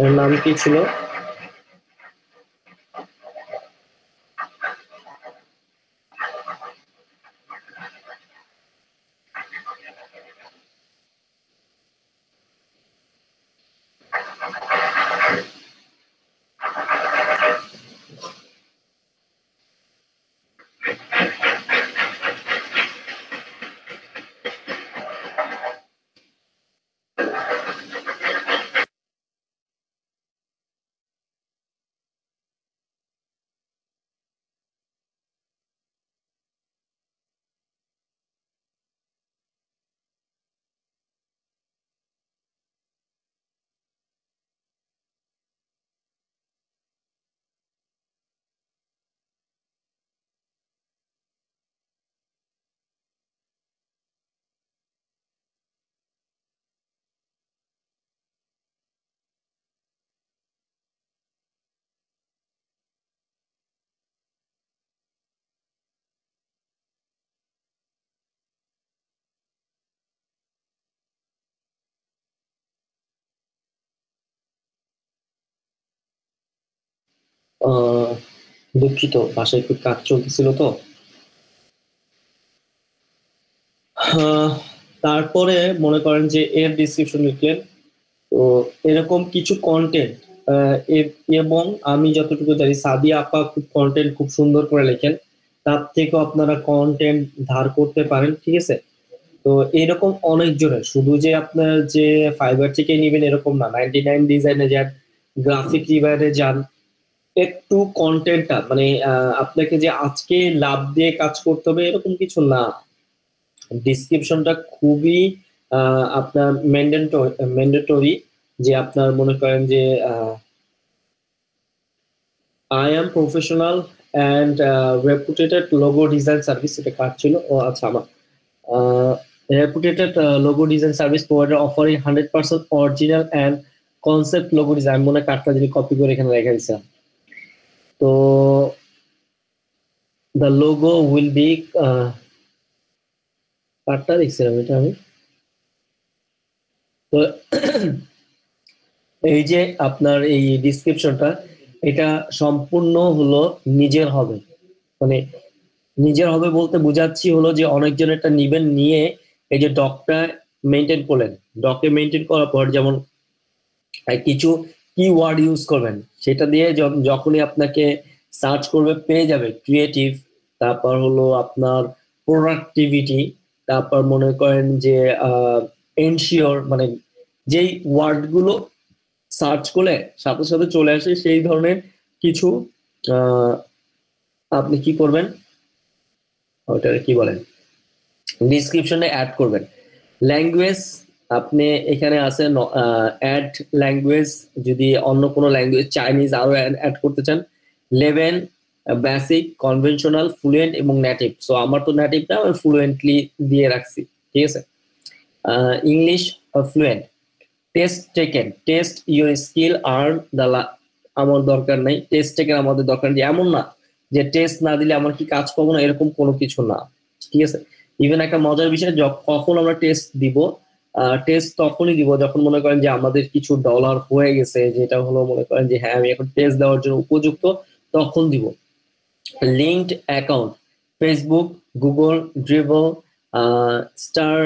এর নাম কি ছিল, দুঃখিত বাসায় একটু কাজ চলতেছিল তো। তারপরে মনে করেন যে এর ডিসক্রিপশন লিখলেন, তো এরকম কিছু কন্টেন্ট, এবং আমি যতটুকু জানি সাদিয়া আপা খুব কন্টেন্ট খুব সুন্দর করে লেখেন, তার থেকেও আপনারা কন্টেন্ট ধার করতে পারেন, ঠিক আছে। তো এরকম অনেকজনের, শুধু যে আপনার যে ফাইবার থেকে নিবেন এরকম না, 99 ডিজাইনে যান, গ্রাফিক রিভারে যান, একটু কন্টেন্টটা মানে আপনাকে যে আজকে লাভ দিয়ে কাজ করতে হবে এরকম কিছু না। ডিসক্রিপশনটা খুবই আপনার ম্যান্ডেটরি, যে আপনার মনে করেন যে I am professional and reputated logo design service, এটা কার ছিল, ও আচ্ছা আমার reputed logo design service provider offering 100% original and concept logo design, মনে কার্ডটা যদি কপি করে এখানে রেখে দিয়েছিলাম। তো the logo will be কার্ডটা দেখছিলাম এটা আমি। তো এই যে আপনার এই ডিসক্রিপশনটা, এটা সম্পূর্ণ হলো নিজের হবে, মানে নিজের হবে বলতে বুঝাচ্ছি হলো যে অনেকজন এটা নিবেন, নিয়ে এই যে ডকটা মেনটেন করলেন, ডকে মেনটেন করার পর যেমন কিছু কিওয়ার্ড ইউজ করবেন, সেটা দিয়ে যখনই আপনাকে সার্চ করবে পেয়ে যাবে ক্রিয়েটিভ, তারপর হলো আপনার প্রোডাক্টিভিটি, তারপর মনে করেন যে এনশিওর, মানে যেই ওয়ার্ডগুলো সার্চ করলে সাথে সাথে চলে আসে সেই ধরনের কিছু আপনি কি করবেন, ওটা কি বলেন, ডিসক্রিপশনে অ্যাড করবেন। ল্যাঙ্গুয়েজ আপনি এখানে আছে অ্যাড ল্যাঙ্গুয়েজ, যদি অন্য কোনো ল্যাঙ্গুয়েজ চাইনিজ আরো অ্যাড করতে চান, লেভেল বেসিক, কনভেনশনাল, ফ্লুয়েন্ট এবং নেটিভ। সো আমার তো নেটিভ না, আমি ফ্লুয়েন্টলি দিয়ে রাখছি, ঠিক আছে। English fluent. Test taken, test your skill earn the, আমার দরকার নাই টেস্ট টেকেন, আমাদের দরকার নেই। এমন না যে টেস্ট না দিলে আমার কি কাজ পাবো না, এরকম কোনো কিছু না, ঠিক আছে। ইভেন একটা মজার বিষয়, কখন আমরা টেস্ট দিব, টেস্ট তখনই দিব যখন মনে করেন যে আমাদের কিছু ডলার হয়ে গেছে, যেটা হলো মনে করেন যে হ্যাঁ আমি এখন টেস্ট দেওয়ার জন্য উপযুক্ত, তখন দিব। Linked account, Facebook, Google, dribble, star,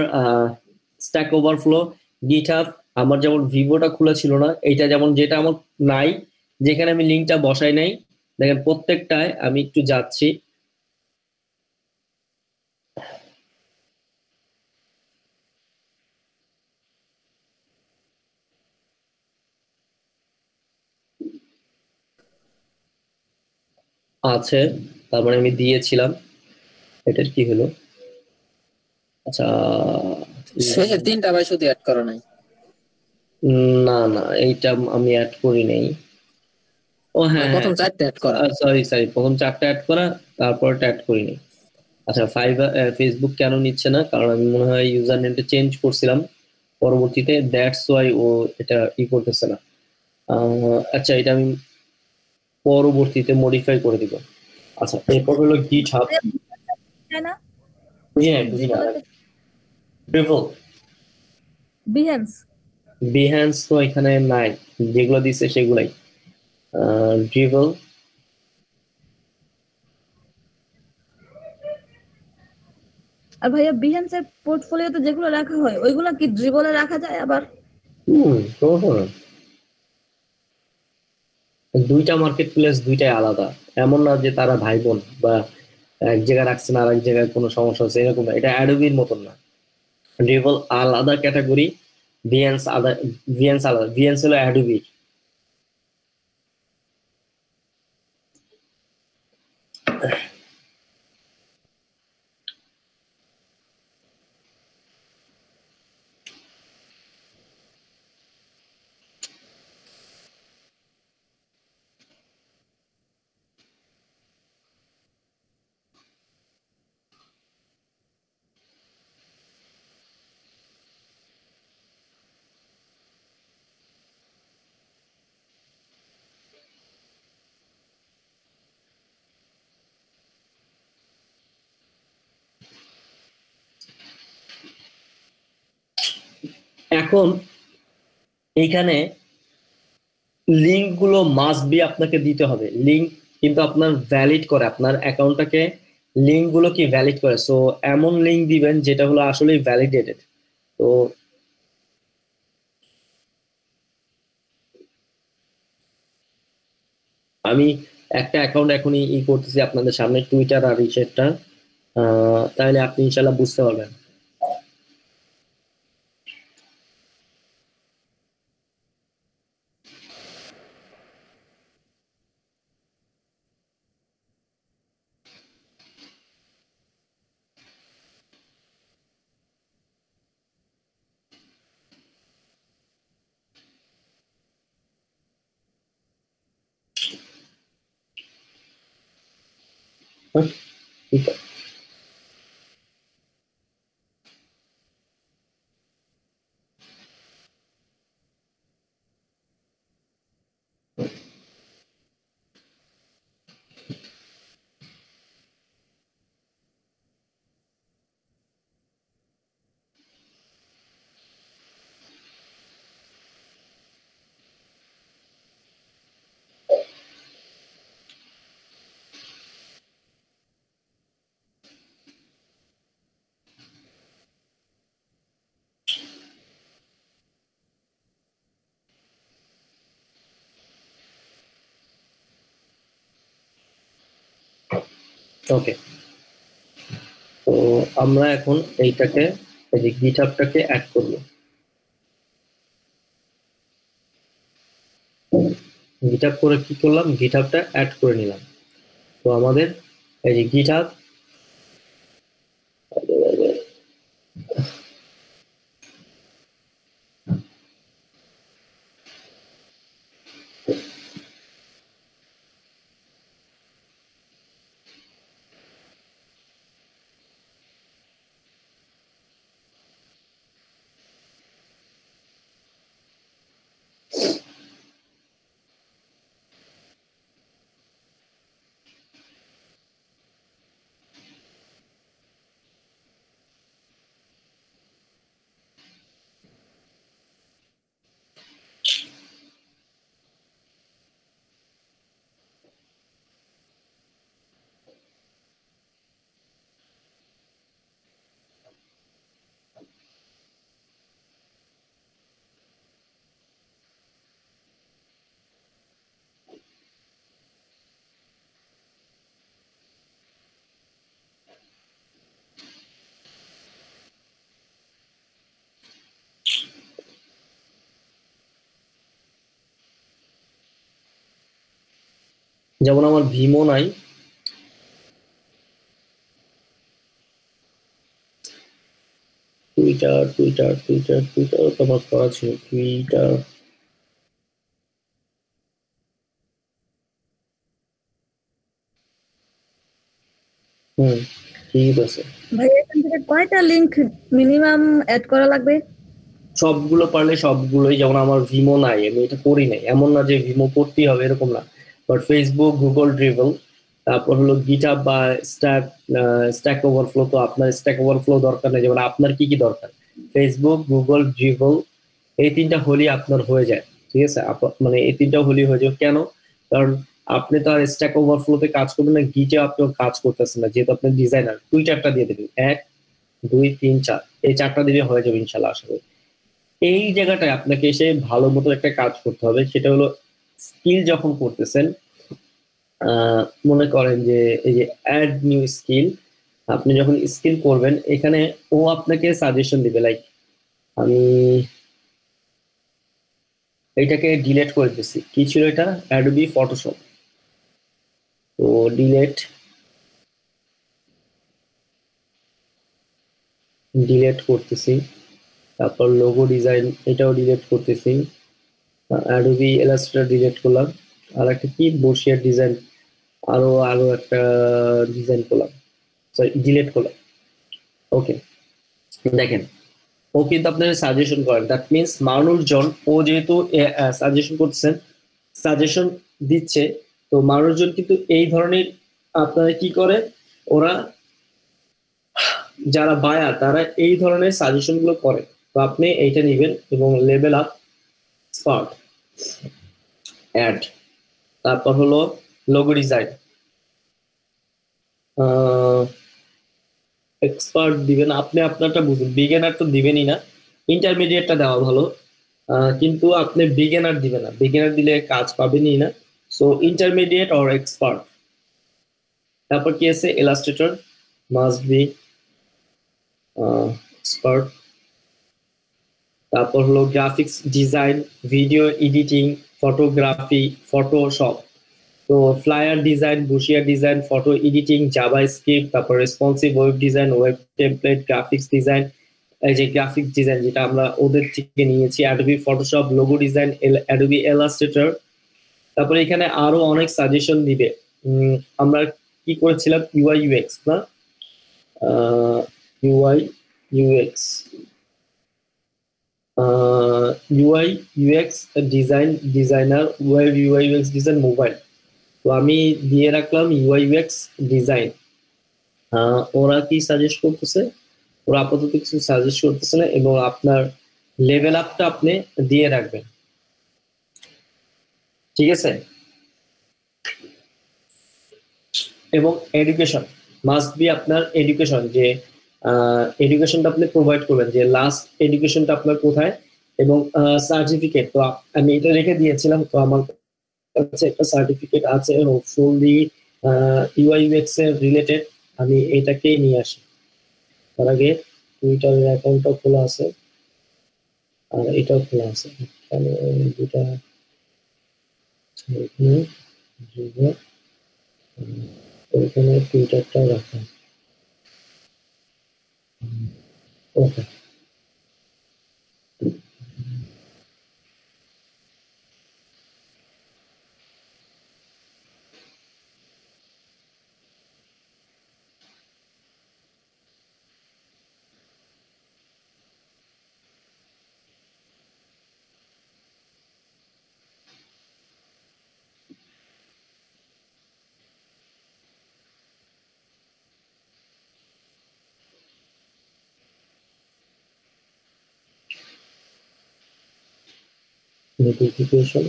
stack overflow, GitHub. আমার যেমন ভিভোটা খোলা ছিল না, এইটা যেমন যেটা আমার নাই, যেখানে আমি লিঙ্কটা বসাই নাই, দেখেন প্রত্যেকটায় আমি একটু যাচ্ছি। আছে, তার মানে আমি দিয়েছিলাম। এটার কি হলো? আচ্ছা, শেষের 3টা ভাই শুধু অ্যাড করো নাই। না না, এইটা আমি অ্যাড করি নাই। ও হ্যাঁ, প্রথম 4টা অ্যাড করা। সরি সরি, প্রথম 4টা অ্যাড করা, তারপরটা অ্যাড করিনি। আচ্ছা, ফেসবুক কেন নিচ্ছে না? কারণ আমি মনে হয় ইউজার নেমটা চেঞ্জ করছিলাম পরবর্তীতে, দ্যাটস ওয়াই ও এটা করতেছে না। আচ্ছা, এটা আমি পরবর্তীতে মডিফাই করে দিব। আচ্ছা, এরপর হলো গিটহাব। তাই না? হ্যাঁ, বিহেন্স। বিহ্যান্স তো এখানে নাই, যেগুলো দিচ্ছে সেগুলাই। ড্রিবল, আর ভাইয়া বিহেন্সের পোর্টফোলিওতে যেগুলো রাখা হয় ওইগুলো কি ড্রিবলে রাখা যায় আবার? দুইটা মার্কেট প্লেস, দুইটাই আলাদা। এমন না যে তারা ভাই বোন বা এক জায়গায় রাখছে না আর এক জায়গায় কোনো সমস্যা হচ্ছে, এরকম না। এটা অ্যাডোবির মতন না। ড্রিবল আলাদা ক্যাটাগরি, ভিএনস আলাদা। ভিএনস হলো অ্যাডোবি। এখন এইখানে লিঙ্ক গুলো মাস্ট বি আপনাকে দিতে হবে। লিঙ্ক কিন্তু আপনার ভ্যালিড করে, আপনার অ্যাকাউন্টটাকে লিঙ্ক গুলো কি ভ্যালিড করে। সো এমন লিঙ্ক দিবেন যেটা হলো আসলে ভ্যালিডেটেড। তো আমি একটা অ্যাকাউন্ট এখনই করতেছি আপনাদের সামনে, টুইটার আর রিসেটটা, তাহলে আপনি ইনশাল্লাহ বুঝতে পারবেন। হ্যাঁ, ঠিক আছে। ওকে, তো আমরা এখন এইটাকে, এই যে গিটহাবটাকে অ্যাড করব। গিটহাব করে কি করলাম, গিটহাবটা অ্যাড করে নিলাম। তো আমাদের এই যে গিটহাব, যেমন আমার ভিমো নাই, টুইটার তো আমার করা ছিল, টুইটার ঠিক আছে। ভাই এখান থেকে কয়টা লিংক মিনিমাম অ্যাড করা লাগবে? সবগুলো পারলে সবগুলোই, যেমন আমার ভিমো নাই, আমি এটা করি নাই, এমন না যে ভিমো করতেই হবে এরকম না, বাট ফেসবুক, গুগল ড্রিবল, তারপর হলো গিটহাব বা স্ট্যাক ওভারফ্লো। তো আপনার স্ট্যাক ওভারফ্লো দরকার নেই, যেমন আপনার কি কি দরকার, ফেসবুক, গুগল ড্রিবল, এই তিনটা হলেই আপনার হয়ে যায়। ঠিক আছে, মানে এই তিনটা হলেই হয়ে যায়। কেন? কারণ আপনি তো আর স্ট্যাক ওভারফ্লোতে কাজ করবেন না, গিটে আপনি কাজ করতেছেন না, যেহেতু আপনি ডিজাইনার। টুইটারটা দিয়ে দেবেন, 1 2 3 4, এই 4টা দিলে হয়ে যাবে ইনশাল্লাহ, আশা করি। এই জায়গাটায় আপনাকে এসে ভালো মতো একটা কাজ করতে হবে, সেটা হলো স্কিল যখন করতেছেন, মনে করেন যে এই যে অ্যাড নিউ স্কিল, আপনি যখন স্কিল করবেন এখানে ও আপনাকে সাজেশন দিবে। লাইক আমি এটাকে ডিলিট করে দিচ্ছি, কি ছিল এটা, অ্যাডোবি ফটোশপ, তো ডিলিট করতেছি। তারপর লোগো ডিজাইন, এটাও ডিলিট করতেছি। অ্যাডোবি ইলাস্ট্রেটর ডিলিট করলাম। আর একটা কি বসিয়ার ডিজাইন, আরো একটা ডিজাইন করলাম, সরি ডিলিট করলাম। ওকে, দেখেন ও কিন্তু আপনার সাজেশন করেন, দ্যাট মিনস মানুষজন, ও যেহেতু সাজেশন করতেছেন, সাজেশন দিচ্ছে, তো মানুষজন কিন্তু এই ধরনের আপনারা কি করে, ওরা যারা বায়ার তারা এই ধরনের সাজেশন গুলো করে। তো আপনি এইটা নেবেন এবং লেভেল আপ স্পার্ট অ্যাড, তারপর হলো লোগো ডিজাইন, এক্সপার্ট দিবেন। আপনি আপনারটা বুঝুন, বিগিনার তো দিবেনই না, ইন্টারমিডিয়েটটা দেওয়া ভালো, কিন্তু আপনি বিগিনার দিবেন না, বিগিনার দিলে কাজ পাবেনই না। So intermediate or expert. তারপর কি আছে, ইলাস্ট্রেটর মাস্ট বি এক্সপার্ট। তারপর হলো graphics design, video editing, photography, Photoshop, তো flyer design, brochure design, photo editing, JavaScript, তারপর responsive web design, web template, graphics design, এই যে গ্রাফিক্স ডিজাইন যেটা আমরা ওদের থেকে নিয়েছি, Adobe Photoshop, logo design, Adobe Illustrator. তারপরে এখানে আরো অনেক সাজেশন দিবে। আমরা কি করেছিলাম, ইউআই ইউএক্স না, UI UX UI UX designer, web UI UX design, mobile. তো আমি দিয়ে রাখলাম ইউআই ইউএক্স ডিজাইন। ওরা কি সাজেস্ট করতেছে, ওরা আপাতত কিছু সাজেস্ট করতেছে না, এবং আপনার লেভেল আপটা আপনি দিয়ে রাখবেন। ঠিক আছে, এবং এডুকেশন মাস্ট বি, আপনার এডুকেশন, যে এডুকেশনটা আপনি প্রোভাইড করবেন, যে লাস্ট এডুকেশনটা আপনার কোথায়, এবং সার্টিফিকেট। তো আমি এটা রেখে দিয়েছিলাম, তো আমার কাছে একটা সার্টিফিকেট আছে হোপফুলি ইউআই ইউএক্স এর রিলেটেড, আমি এটাকেই নিয়ে আসি। তার আগে টুইটারের অ্যাকাউন্টটাও খোলা আছে আর এটাও খোলা আছে, তাহলে দুটা ওইখানে টুইটারটাও রাখা। ওকে, নোটিফিকেশন,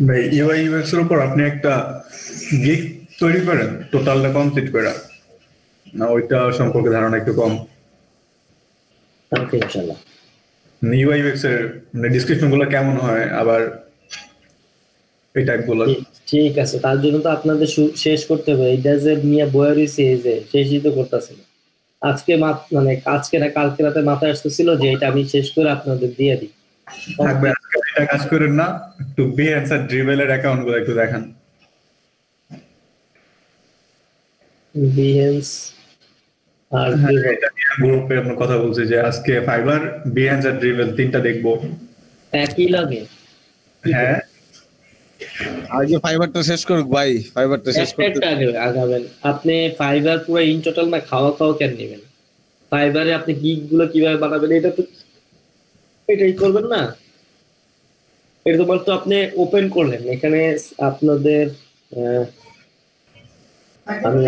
ভাই ইউআই ইউএক্স এর উপর আপনি একটা গিগ তৈরি করেন টোটালটা কমপ্লিট করে, না ওইটা সম্পর্কে ধারণা একটু কম। ওকে ইনশাআল্লাহ। ইউআই ইউএক্স এর মানে ডিসক্রিপশন গুলো কেমন হয়, আবার এই টাইপগুলো। ঠিক আছে, তার জন্য তো আপনাদের শেষ করতে হবে। এইটা যে নিয়ে বয়ে রয়েছে, এই যে শেষই তো করতেছে না। আজকে মানে আজকে না কালকে রাতে মাথায় আসতেছিল যে এটা আমি শেষ করে আপনাদের দিয়ে দিই। থাকবে, আজকে এটা কাজ করেন না, একটু বিহেন্স আর ড্রিবেলের অ্যাকাউন্ট গুলো একটু দেখান। বিহেন্স আর গ্রুপে আমরা কথা বলছি যে আজকে ফাইবার, বিহেন্স আর ড্রিবেল তিনটা দেখবো। একই লাগে। হ্যাঁ, আগে ফাইবারটা শেষ করুক ভাই, ফাইবারটা শেষ করতে একটা আগে আগাবেন আপনি। ফাইবার পুরো ইন টোটাল না, খাওয়া খাওয়া কেন নেবেন? ফাইবারে আপনি গিগ গুলো কিভাবে বানাবেন এটা তো এটাই করবেন না। এটা তোমার তো আপনি ওপেন করলেন এখানে আপনাদের আমি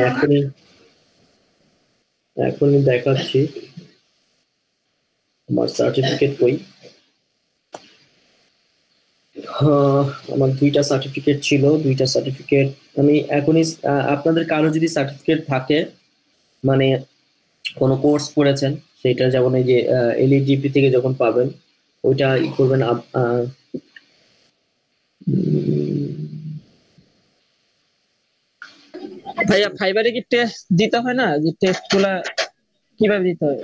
এখনই দেখাচ্ছি আমার সার্টিফিকেট কই। আমার 2টা সার্টিফিকেট ছিল, 2টা সার্টিফিকেট আমি এখনই আপনাদের কারো যদি সার্টিফিকেট থাকে, মানে কোনো কোর্স করেছেন সেটা, যেমন এই যে এলইডিপি থেকে যখন পাবেন ওইটা ই করবেন। ভাইয়া ফাইবারে কি টেস্ট দিতে হয় না? যে টেস্ট গুলা কিভাবে দিতে হয়?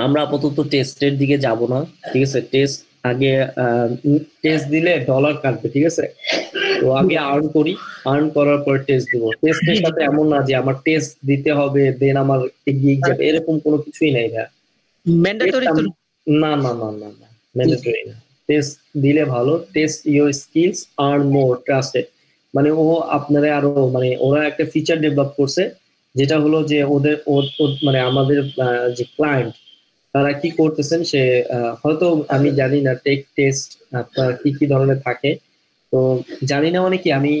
আমরা আপাতত টেস্টের দিকে যাব না, ঠিক আছে? টেস্ট আগে টেস্ট দিলে ডলার কাটবে, ঠিক আছে? তো আগে আর্ন করি, আর্ন করার পর টেস্ট দিব। টেস্টের সাথে এমন না যে আমার টেস্ট দিতে হবে দেন আমার গিগ যাবে, এরকম কোনো কিছুই নাই ভাইয়া। ম্যান্ডেটরি তো না না না না না, ম্যান্ডেটরি না। টেস্ট দিলে ভালো। Test your skills earn more trusted, মানে ও আপনারা আরো, মানে ওরা একটা ফিচার ডেভেলপ করছে যেটা হলো যে ওদের মানে আমাদের যে ক্লায়েন্ট তারা কি করতেছেন, সে হয়তো আমি জানি না টেক টেস্ট আপনার কি কি ধরনের থাকে, তো জানি না, মানে কি আমি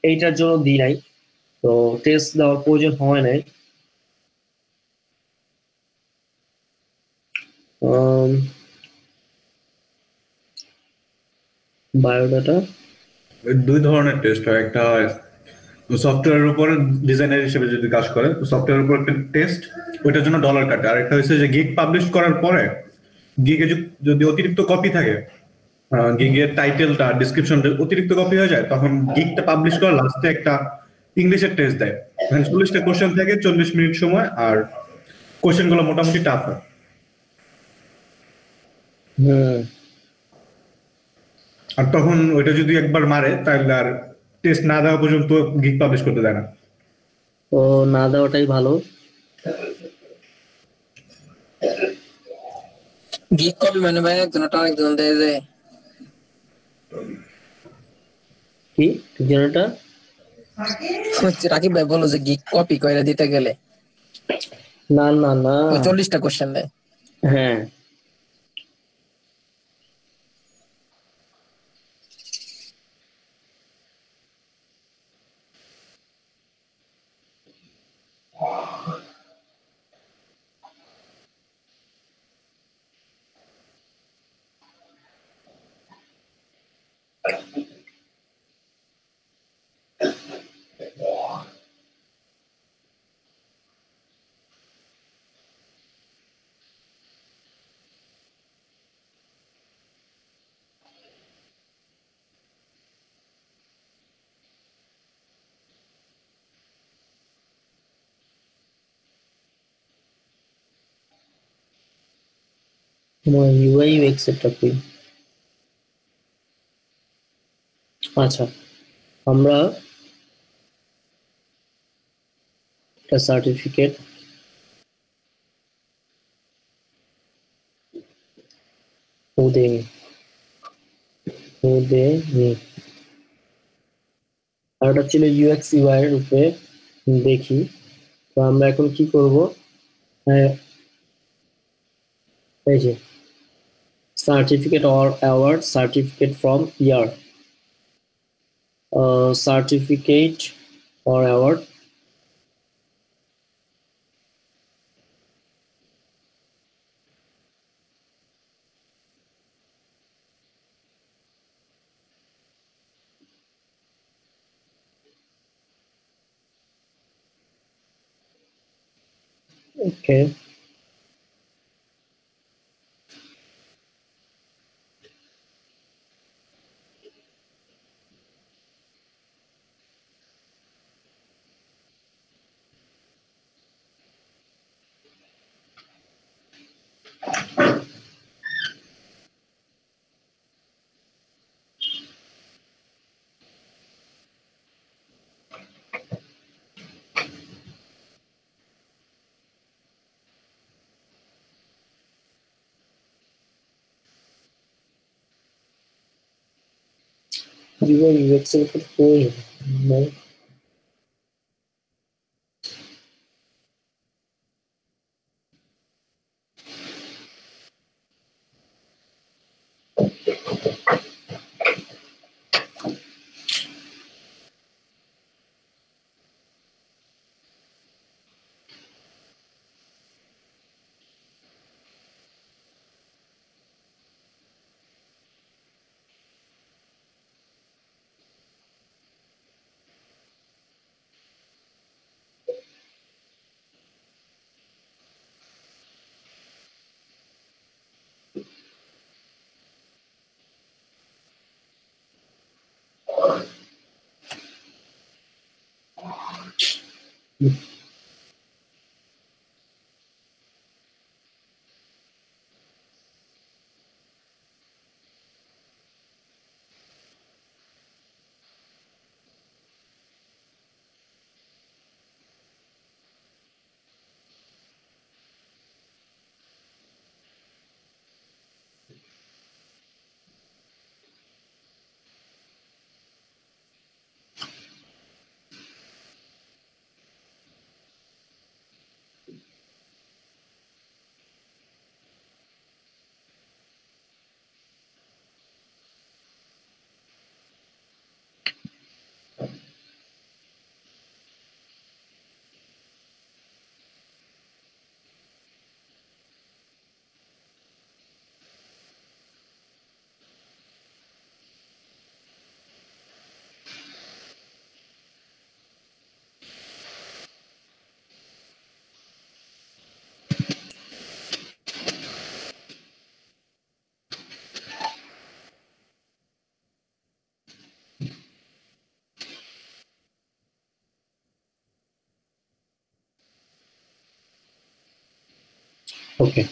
এইটার জন্য দিই নাই, তো টেস্ট দেওয়ার প্রয়োজন হয় নাই। বায়োডাটা দুই ধরনের টেস্ট হয়, একটা হয় সফটওয়্যারের উপর ডিজাইনার হিসেবে যদি কাজ করে সফটওয়্যারের উপর একটা টেস্ট, ওইটার জন্য ডলার কাটে। আর একটা হচ্ছে যে গিগ পাবলিশ করার পরে গিগে যদি অতিরিক্ত কপি থাকে, গিগের টাইটেলটা ডিসক্রিপশন অতিরিক্ত কপি হয়ে যায়, তখন গিগটা পাবলিশ করার লাস্টে একটা ইংলিশের টেস্ট দেয়। 40টা কোশ্চেন থাকে, 40 মিনিট সময়, আর কোশ্চেন গুলো মোটামুটি টাফ হয়। আর তখন ওইটা যদি একবার মারে তাহলে আর টেস্ট না দেওয়া পর্যন্ত গিগ পাবলিশ করতে দেয় না। ও না দেওয়াটাই ভালো। গিগ কপি মানে ভাই একজন আরেকজন দেয় যে কি জনটা রাকিব ভাই বলো যে গিগ কপি কইরা দিতে গেলে না না না 40টা কোশ্চেন দেয়। হ্যাঁ তোমার ইউআই ইউএক্স এরটা কি? আচ্ছা, আমরা একটা সার্টিফিকেট আর ওটা ছিল ইউএক্স ইউআই এর উপরে দেখি। তো আমরা এখন কি করব, এই যে certificate or award, certificate from year, certificate or award, okay. UI UX এর উপর কই নাই। ওকে,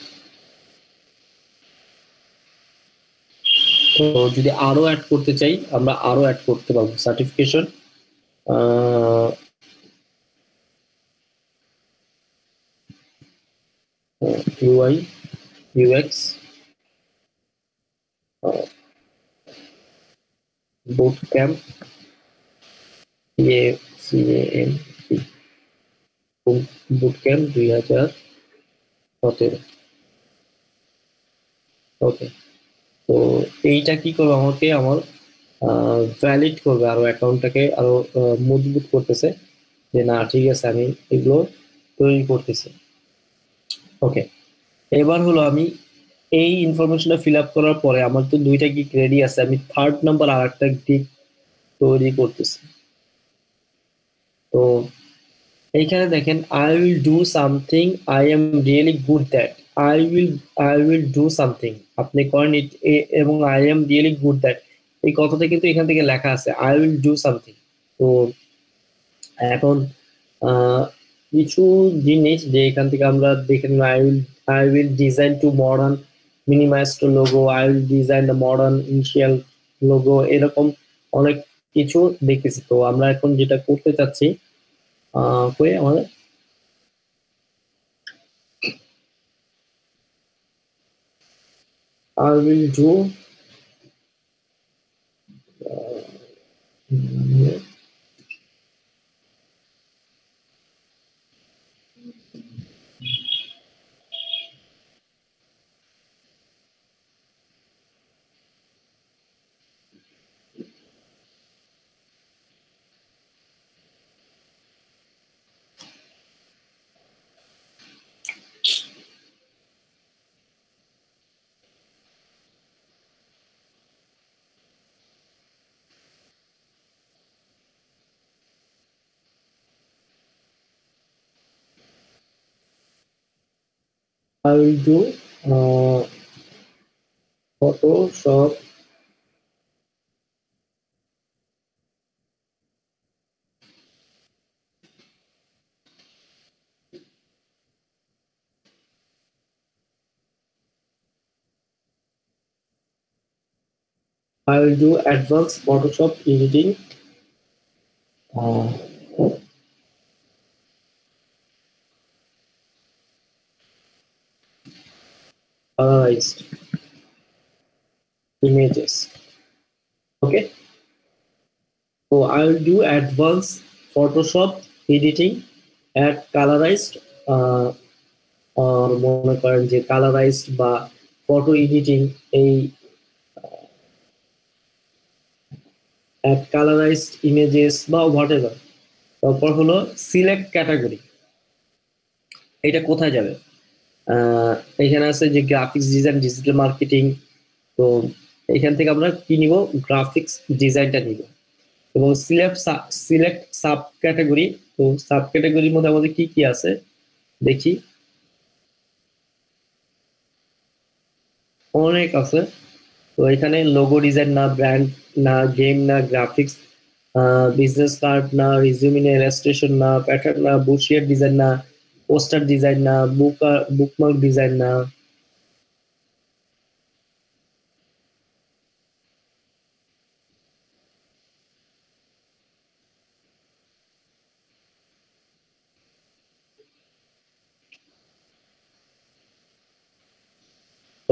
তো যদি আরো অ্যাড করতে চাই আমরা আরো অ্যাড করতে পারবো। Certification UI UX boot camp boot camp 2017। ওকে, তো এইটা কি করবে আমাকে আমার ভ্যালিড করবে, আরো অ্যাকাউন্টটাকে আরো মজবুত করতেছে যে না ঠিক আছে আমি এগুলো তৈরি করতেছি। ওকে, এবার হলো আমি এই ইনফরমেশনটা ফিল আপ করার পরে আমার তো দুইটা গিগ রেডি আছে, আমি থার্ড নাম্বার আর একটা গিগ তৈরি করতেছি। তো এইখানে দেখেন I will do something I am really good that, I will do something আপনি করেন এবং I am really good that এই কথাটা কিন্তু এখান থেকে লেখা আছে আই উইল ডু সামথিং। তো এখন কিছু জিনিস যে এখান থেকে আমরা দেখে নিলাম, I will design to modern minimised logo, I will design the modern initial logo, এরকম অনেক কিছু দেখতেছি। তো আমরা এখন যেটা করতে চাচ্ছি কই আমাদের I will do Photoshop I will do advanced Photoshop editing. Colorized images. Okay. So I'll do advanced Photoshop editing, add colorized or মনে করেন যে colorized বা photo editing এই add colorized images বা whatever. তারপর হলো select category, এটা কোথায় যাবে? এখানে আছে যে গ্রাফিক্স ডিজাইন, ডিজিটাল মার্কেটিং। তো এখান থেকে আমরা কি নিব? গ্রাফিক্স ডিজাইনটা নিব এবং সিলেক্ট সাব ক্যাটাগরি। তো সাব ক্যাটাগরির মধ্যে আমাদের কি কি আছে দেখি, অনেক আছে। তো এখানে লোগো ডিজাইন না, ব্র্যান্ড না, গেম না, গ্রাফিক্স, বিজনেস কার্ড না, রিজিউমিং ইলাস্ট্রেশন না, প্যাটার্ন না, বুশিয়ার ডিজাইন না, পোস্টার ডিজাইন না, বুকমার্ক ডিজাইন না।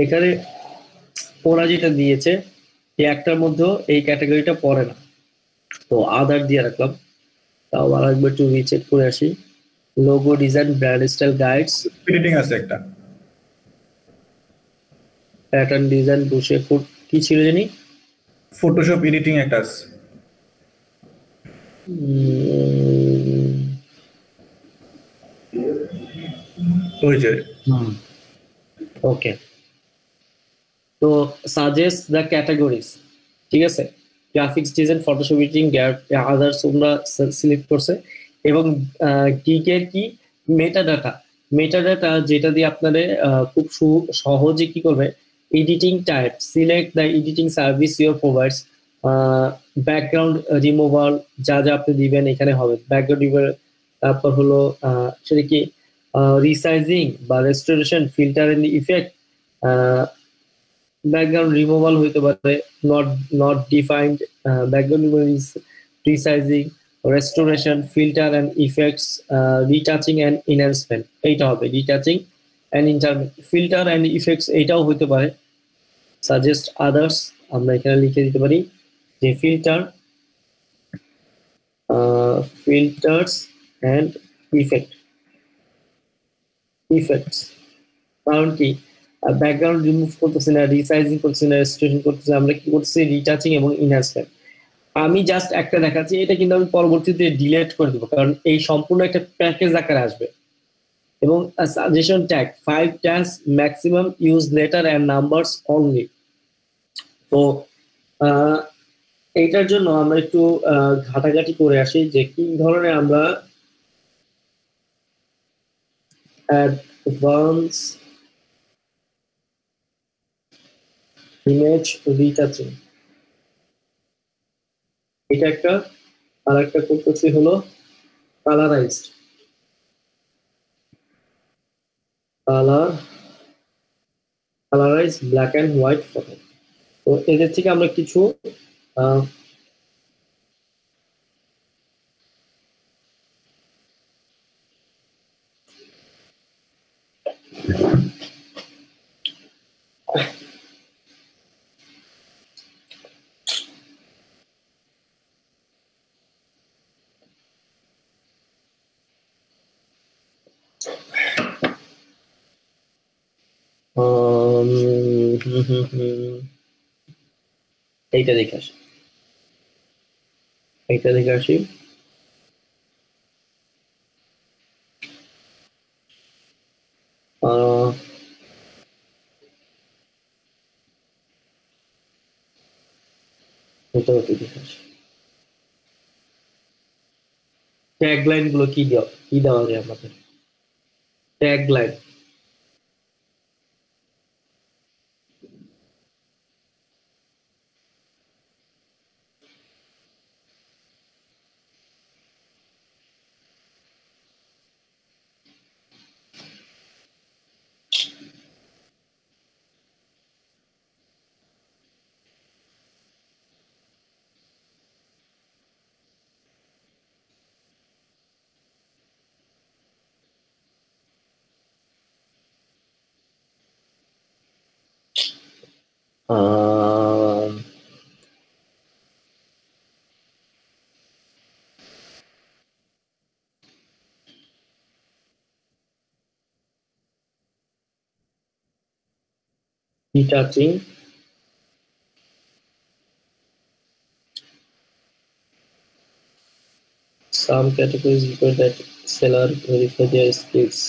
এখানে ওরা যেটা দিয়েছে এই একটার মধ্যেও এই ক্যাটাগরিটা পড়ে না, তো আদার দিয়ে রাখলাম। তাও আর একবার একটু রিচেক করে আসি। Logo design, brand style guides, editing আছে একটা, প্যাটার্ন ডিজাইন, বসে কি ছিল জানি, ফটোশপ এডিটিং একটা আছে। ওই যে ওকে। তো সাজেস্ট দ্য ক্যাটাগরিজ, ঠিক আছে, graphics design, Photoshop editing, others তোমরা সিলেক্ট করছে। এবং গিগের কি মেটাডাটা যেটা দিয়ে আপনাদের খুব সহজে কি করবে, editing type, select the editing service your provides, background removal যা যা আপনি দিবেন এখানে হবে ব্যাকগ্রাউন্ড রিমুভাল। তারপর হলো সেটা কি রিসাইজিং বা restoration, filter and effect, background removal হইতে পারে, not defined, background removal is resizing, restoration, filter and effects, retouching and enhancement এইটা হবে, retouching and filter and effects এইটাও হইতে পারে। সাজেস্ট আদার্স আমরা এখানে লিখে দিতে পারি যে ফিল্টার্স এন্ড ইফেক্টস। কারণ কি ব্যাকগ্রাউন্ড রিমুভ করতেছি না, রিসাইজিং করতেছি না, রেস্টোরেশন করতেছি, আমরা কি করতেছি রিটাচিং এবং এনহ্যান্সমেন্ট। আমি জাস্ট একটা দেখাচ্ছি, এটা কিন্তু আমি পরবর্তীতে ডিলিট করে দেবো কারণ এই সম্পূর্ণ একটা প্যাকেজ আকারে আসবে। এবং suggestion tag 5 tags maximum, use letter and numbers only. তো এইটার জন্য আমরা একটু ঘাটাঘাটি করে আসি যে কি ধরনের আমরা অ্যাডভান্স ইমেজ রিটাচিং, এটা একটা। আর একটা করতেছি হলো colourise black and white photo. তো এদের থেকে আমরা কিছু এইটা দেখে আসি, ট্যাগলাইন গুলো কি দেওয়া যায় আমাদের? Tagline detaching some categories require that seller verify their skills.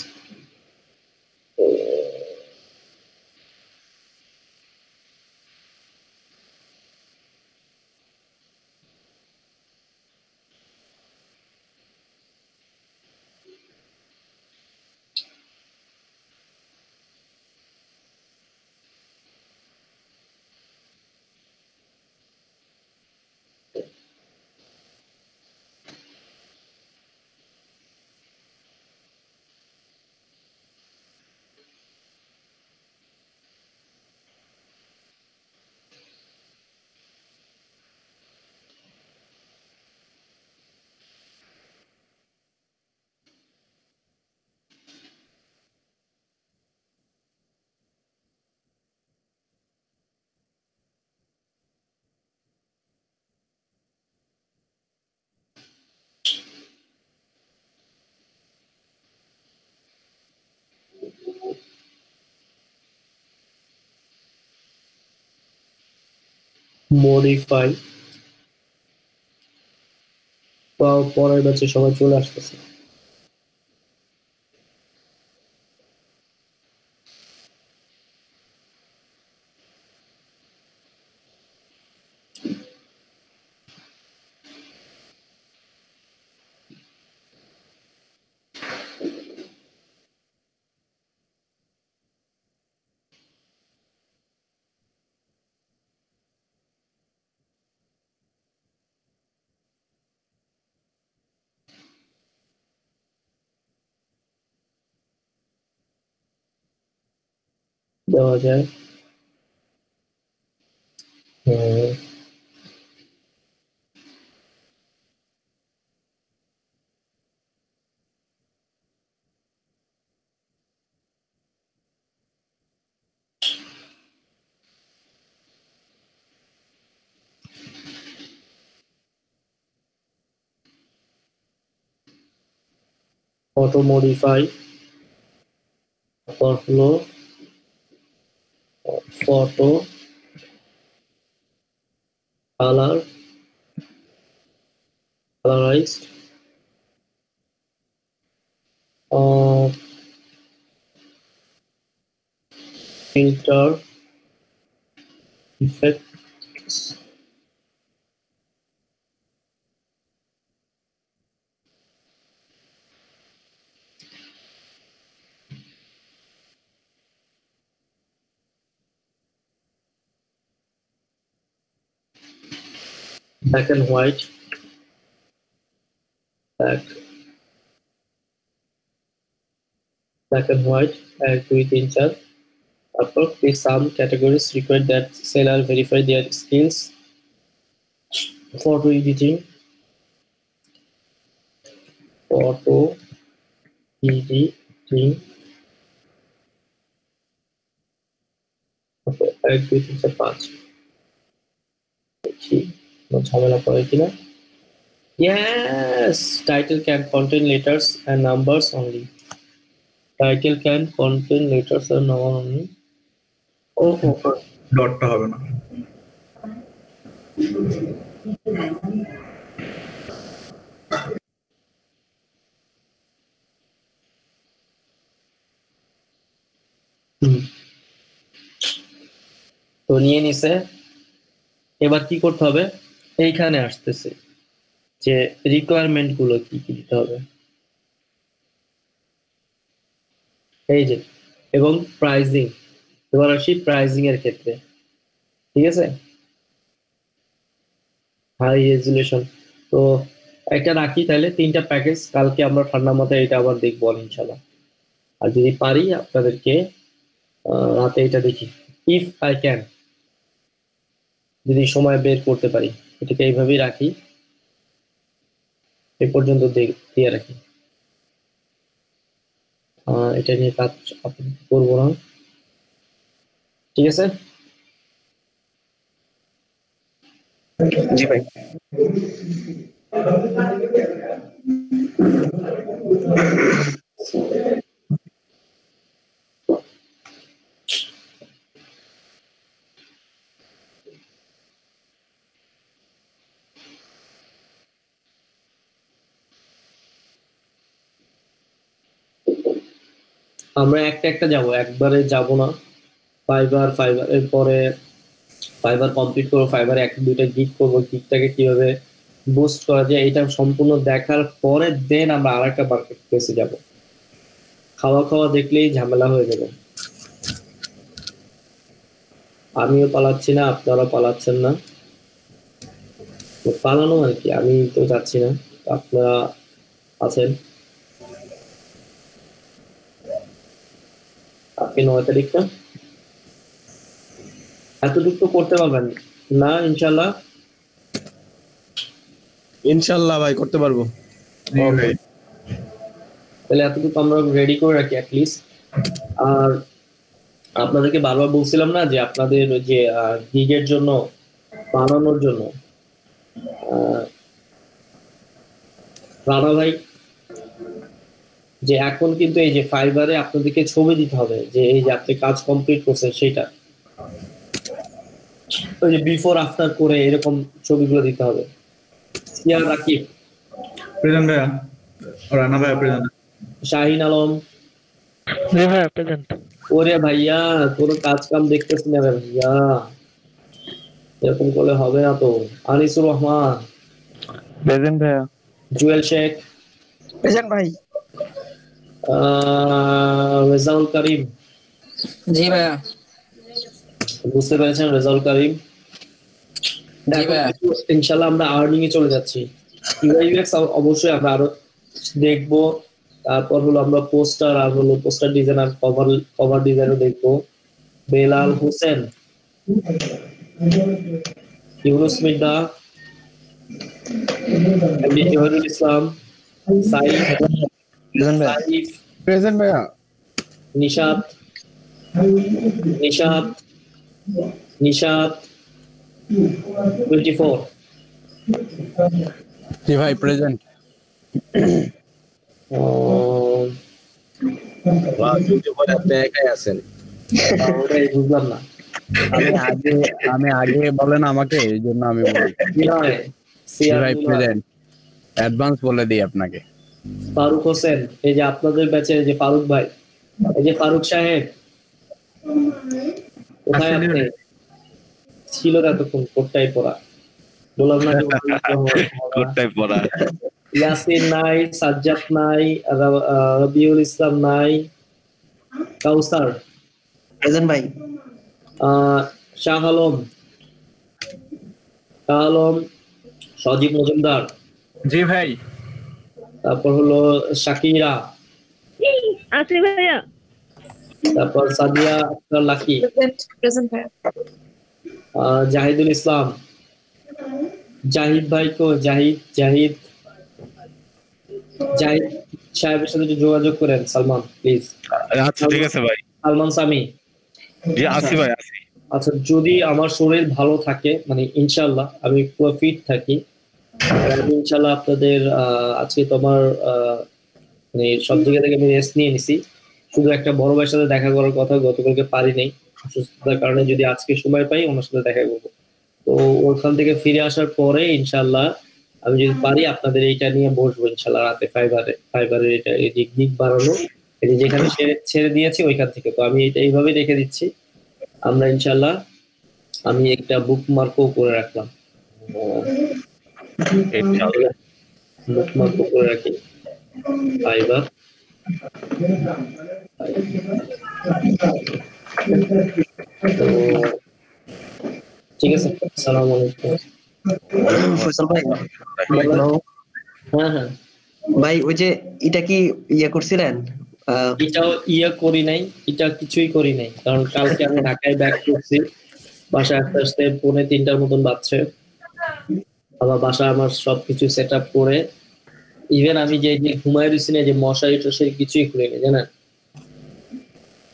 Modify পরের ব্যাচে সবাই চলে আসতেছে। দেওয়া যায় auto modify, তারপর হলো photo colorized, filter effects, black and white, black and white, 1 2 3 4, তারপর pick some categories require that seller verify their skills, photo editing, okay, 1 2 3 4 5 দেখি কোনো ঝামেলা পড়ে কিনা। Yes, title can contain letters and numbers only. Title can contain letters and numbers only. Oh, ডটটা হবে না। তো নিয়ে নিছে, এবার কি করতে হবে, এইখানে আসতেছে যে রিকোয়ারমেন্ট গুলো কি কি দিতে হবে, এই যে, এবং প্রাইজিং। এবার আসি প্রাইজিং এর ক্ষেত্রে, ঠিক আছে, হাই রেজুলেশন। তো একটা রাখি তাহলে 3টা প্যাকেজ, কালকে আমরা ঠান্ডা মাথায় এটা আবার দেখবো ইনশাল্লাহ। আর যদি পারি আপনাদেরকে রাতে এটা দেখি, ইফ আই ক্যান, যদি সময় বের করতে পারি, এটাকে এইভাবেই রাখি, এ পর্যন্ত দিয়ে রাখি। এটা নিয়ে কাজ করবো না, ঠিক আছে। জি ভাই। আমরা একটা একটা যাব, একবারে যাব না। ফাইবার এর পরে ফাইবার কমপ্লিট করবো, ফাইবারে এক দুইটা গিগ করবো, গিগটাকে কিভাবে বুস্ট করা যায় এটা সম্পূর্ণ দেখার পরে দেন আমরা আরেকটা মার্কেট প্লেসে যাব। খাওয়া দেখলেই ঝামেলা হয়ে যাবে। আমিও পালাচ্ছি না, আপনারা পালাচ্ছেন না, তো পালানো আর কি, আমি তো যাচ্ছি না, আপনারা আছেন। আপনি 9 তারিখটা এতটুকু তো করতে পারবেন না? ইনশাল্লাহ ইনশাআল্লাহ ভাই করতে পারবো। তাহলে এতটুকু আমরা রেডি করে রাখি অ্যাটলিস্ট। আর আপনাদেরকে বারবার বলছিলাম না যে আপনাদের যে গিগের জন্য বানানোর জন্য রানা ভাই, যে এখন কিন্তু এই যে ফাইবারে আপনাদেরকে ছবি দিতে হবে যে এই যে আপনি কাজ কমপ্লিট করছেন সেটা, ওই যে বিফোর আফটার করে এরকম ছবিগুলো দিতে হবে। সিয়া রাকিব, প্রেজেন্ট ভাইয়া, রানা ভাইয়া প্রেজেন্ট, শাহিন আলম, জি ভাইয়া প্রেজেন্ট। ওরে ভাইয়া কোনো কাজ কাম দেখতেছি না রে ভাইয়া, এরকম করলে হবে না তো। আনিসুর রহমান প্রেজেন্ট ভাইয়া। জুয়েল শেখ প্রেজেন্ট ভাই। রেজাউল করিম, জি ভাইয়া। বুঝতে পেরেছেন রেজাউল করিম? জি ভাইয়া। ইনশাল্লাহ আমরা আর্নিং এ চলে যাচ্ছি। ইউআইইউএক্স অবশ্যই আমরা আরো দেখবো, তারপর হলো আমরা পোস্টার আর হলো পোস্টার ডিজাইন আর কভার ডিজাইনও দেখবো। বেলাল হোসেন, ইউনুস মির্জা, এমডি জহিরুল ইসলাম, সাইফ, প্রেজেন্ট ভাইয়া। নিশাত, নিশাত 24। জি ভাই প্রেজেন্ট। আপনি একাই আছেন? ওটাই বুঝলাম না। আমি আগে বলেন আমাকে, এই জন্য আমি বলি। জি ভাই প্রেজেন্ট, অ্যাডভান্স বলে দিই আপনাকে। ফারুক হোসেন, এই যে আপনাদের ব্যাচের যে ফারুক ভাই, এই যে ফারুক সাহেব, কোথায় আপনি? ছিল এতক্ষণ কোটটাই পড়া, বললাম না কোটটাই পড়া। ইয়াসিন নাই, সাজ্জাদ নাই, রবিউল ইসলাম নাই, কাউসার প্রেজেন্ট ভাই। শাহ আলম, সজীব মজুমদার, জি ভাই। তারপর হলো শাকিরা, আছি ভাইয়া। তারপর সাদিয়া আক্তার লাকি, প্রেজেন্ট ভাইয়া। জাহিদুল ইসলাম, জাহিদ ভাই কো, জাহিদ সাহেবের সাথে একটু যোগাযোগ করেন। সালমান প্লিজ। আচ্ছা ঠিক আছে ভাই। সালমান সামি। জি আসি ভাই, আসি। আচ্ছা যদি আমার শরীর ভালো থাকে, মানে ইনশাল্লাহ আমি পুরো ফিট থাকি, আমি ইনশাল্লাহ আপনাদের আজকে তোমার মানে সব জায়গা থেকে আমি রেস্ট নিয়ে নিছি, শুধু একটা বড় ভাইয়ের সাথে দেখা করার কথা গতকালকে পারি নাই অসুস্থতার কারণে, যদি আজকে সময় পাই ওনার সাথে দেখা করবো। তো ওখান থেকে ফিরে আসার পরে ইনশাল্লাহ আমি যদি পারি আপনাদের এইটা নিয়ে বসবো ইনশাল্লাহ রাতে, ফাইবারের এটা দিক বাড়ানো, এই যেখানে ছেড়ে দিয়েছি ওইখান থেকে। তো আমি এটা এইভাবে রেখে দিচ্ছি আমরা ইনশাল্লাহ। আমি একটা বুকমার্কও করে রাখলাম, বুকমার্কও করে রাখি ফাইবার। তো ঠিক আছে, আসসালামু আলাইকুম। ফয়সাল ভাই। হ্যাঁ ভাই ওই যে এটা কি ইয়ে করছিলেন? এটাও করি নাই, এটা কিছুই করি নাই, কারণ কালকে আমি ঢাকায় ব্যাক করছি, বাসায় আস্তে আস্তে 2:45 মতন বাজছে। আবার বাসা আমার সবকিছু সেট আপ করে, ইভেন আমি যে ঘুমাই রয়েছি না, যে মশারি টশারি কিছুই খুলে নেই জানেন,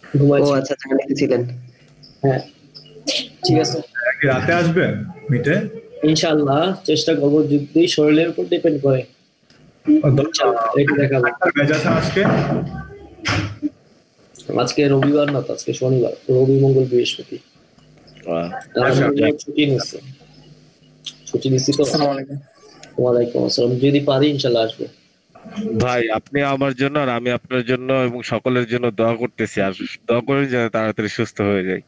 ঘুমাইছি। আচ্ছা ছিলেন। হ্যাঁ ঠিক আছে, রাতে আসবেন মিটে? ইনশাআল্লাহ চেষ্টা করবো, যদি শরীরের উপর ডিপেন্ড করে। দেখাবো। আজকে রবিবার না তো, আজকে শনিবার, রবি মঙ্গল বৃহস্পতি ছুটি নিচ্ছি তো। ওয়ালাইকুম আসসালাম, যদি পারি ইনশাল্লাহ আসবো। ভাই আপনি আমার জন্য আর আমি আপনার জন্য এবং সকলের জন্য দোয়া করতেছি, আর দোয়া করেন যেন তাড়াতাড়ি সুস্থ হয়ে যায়।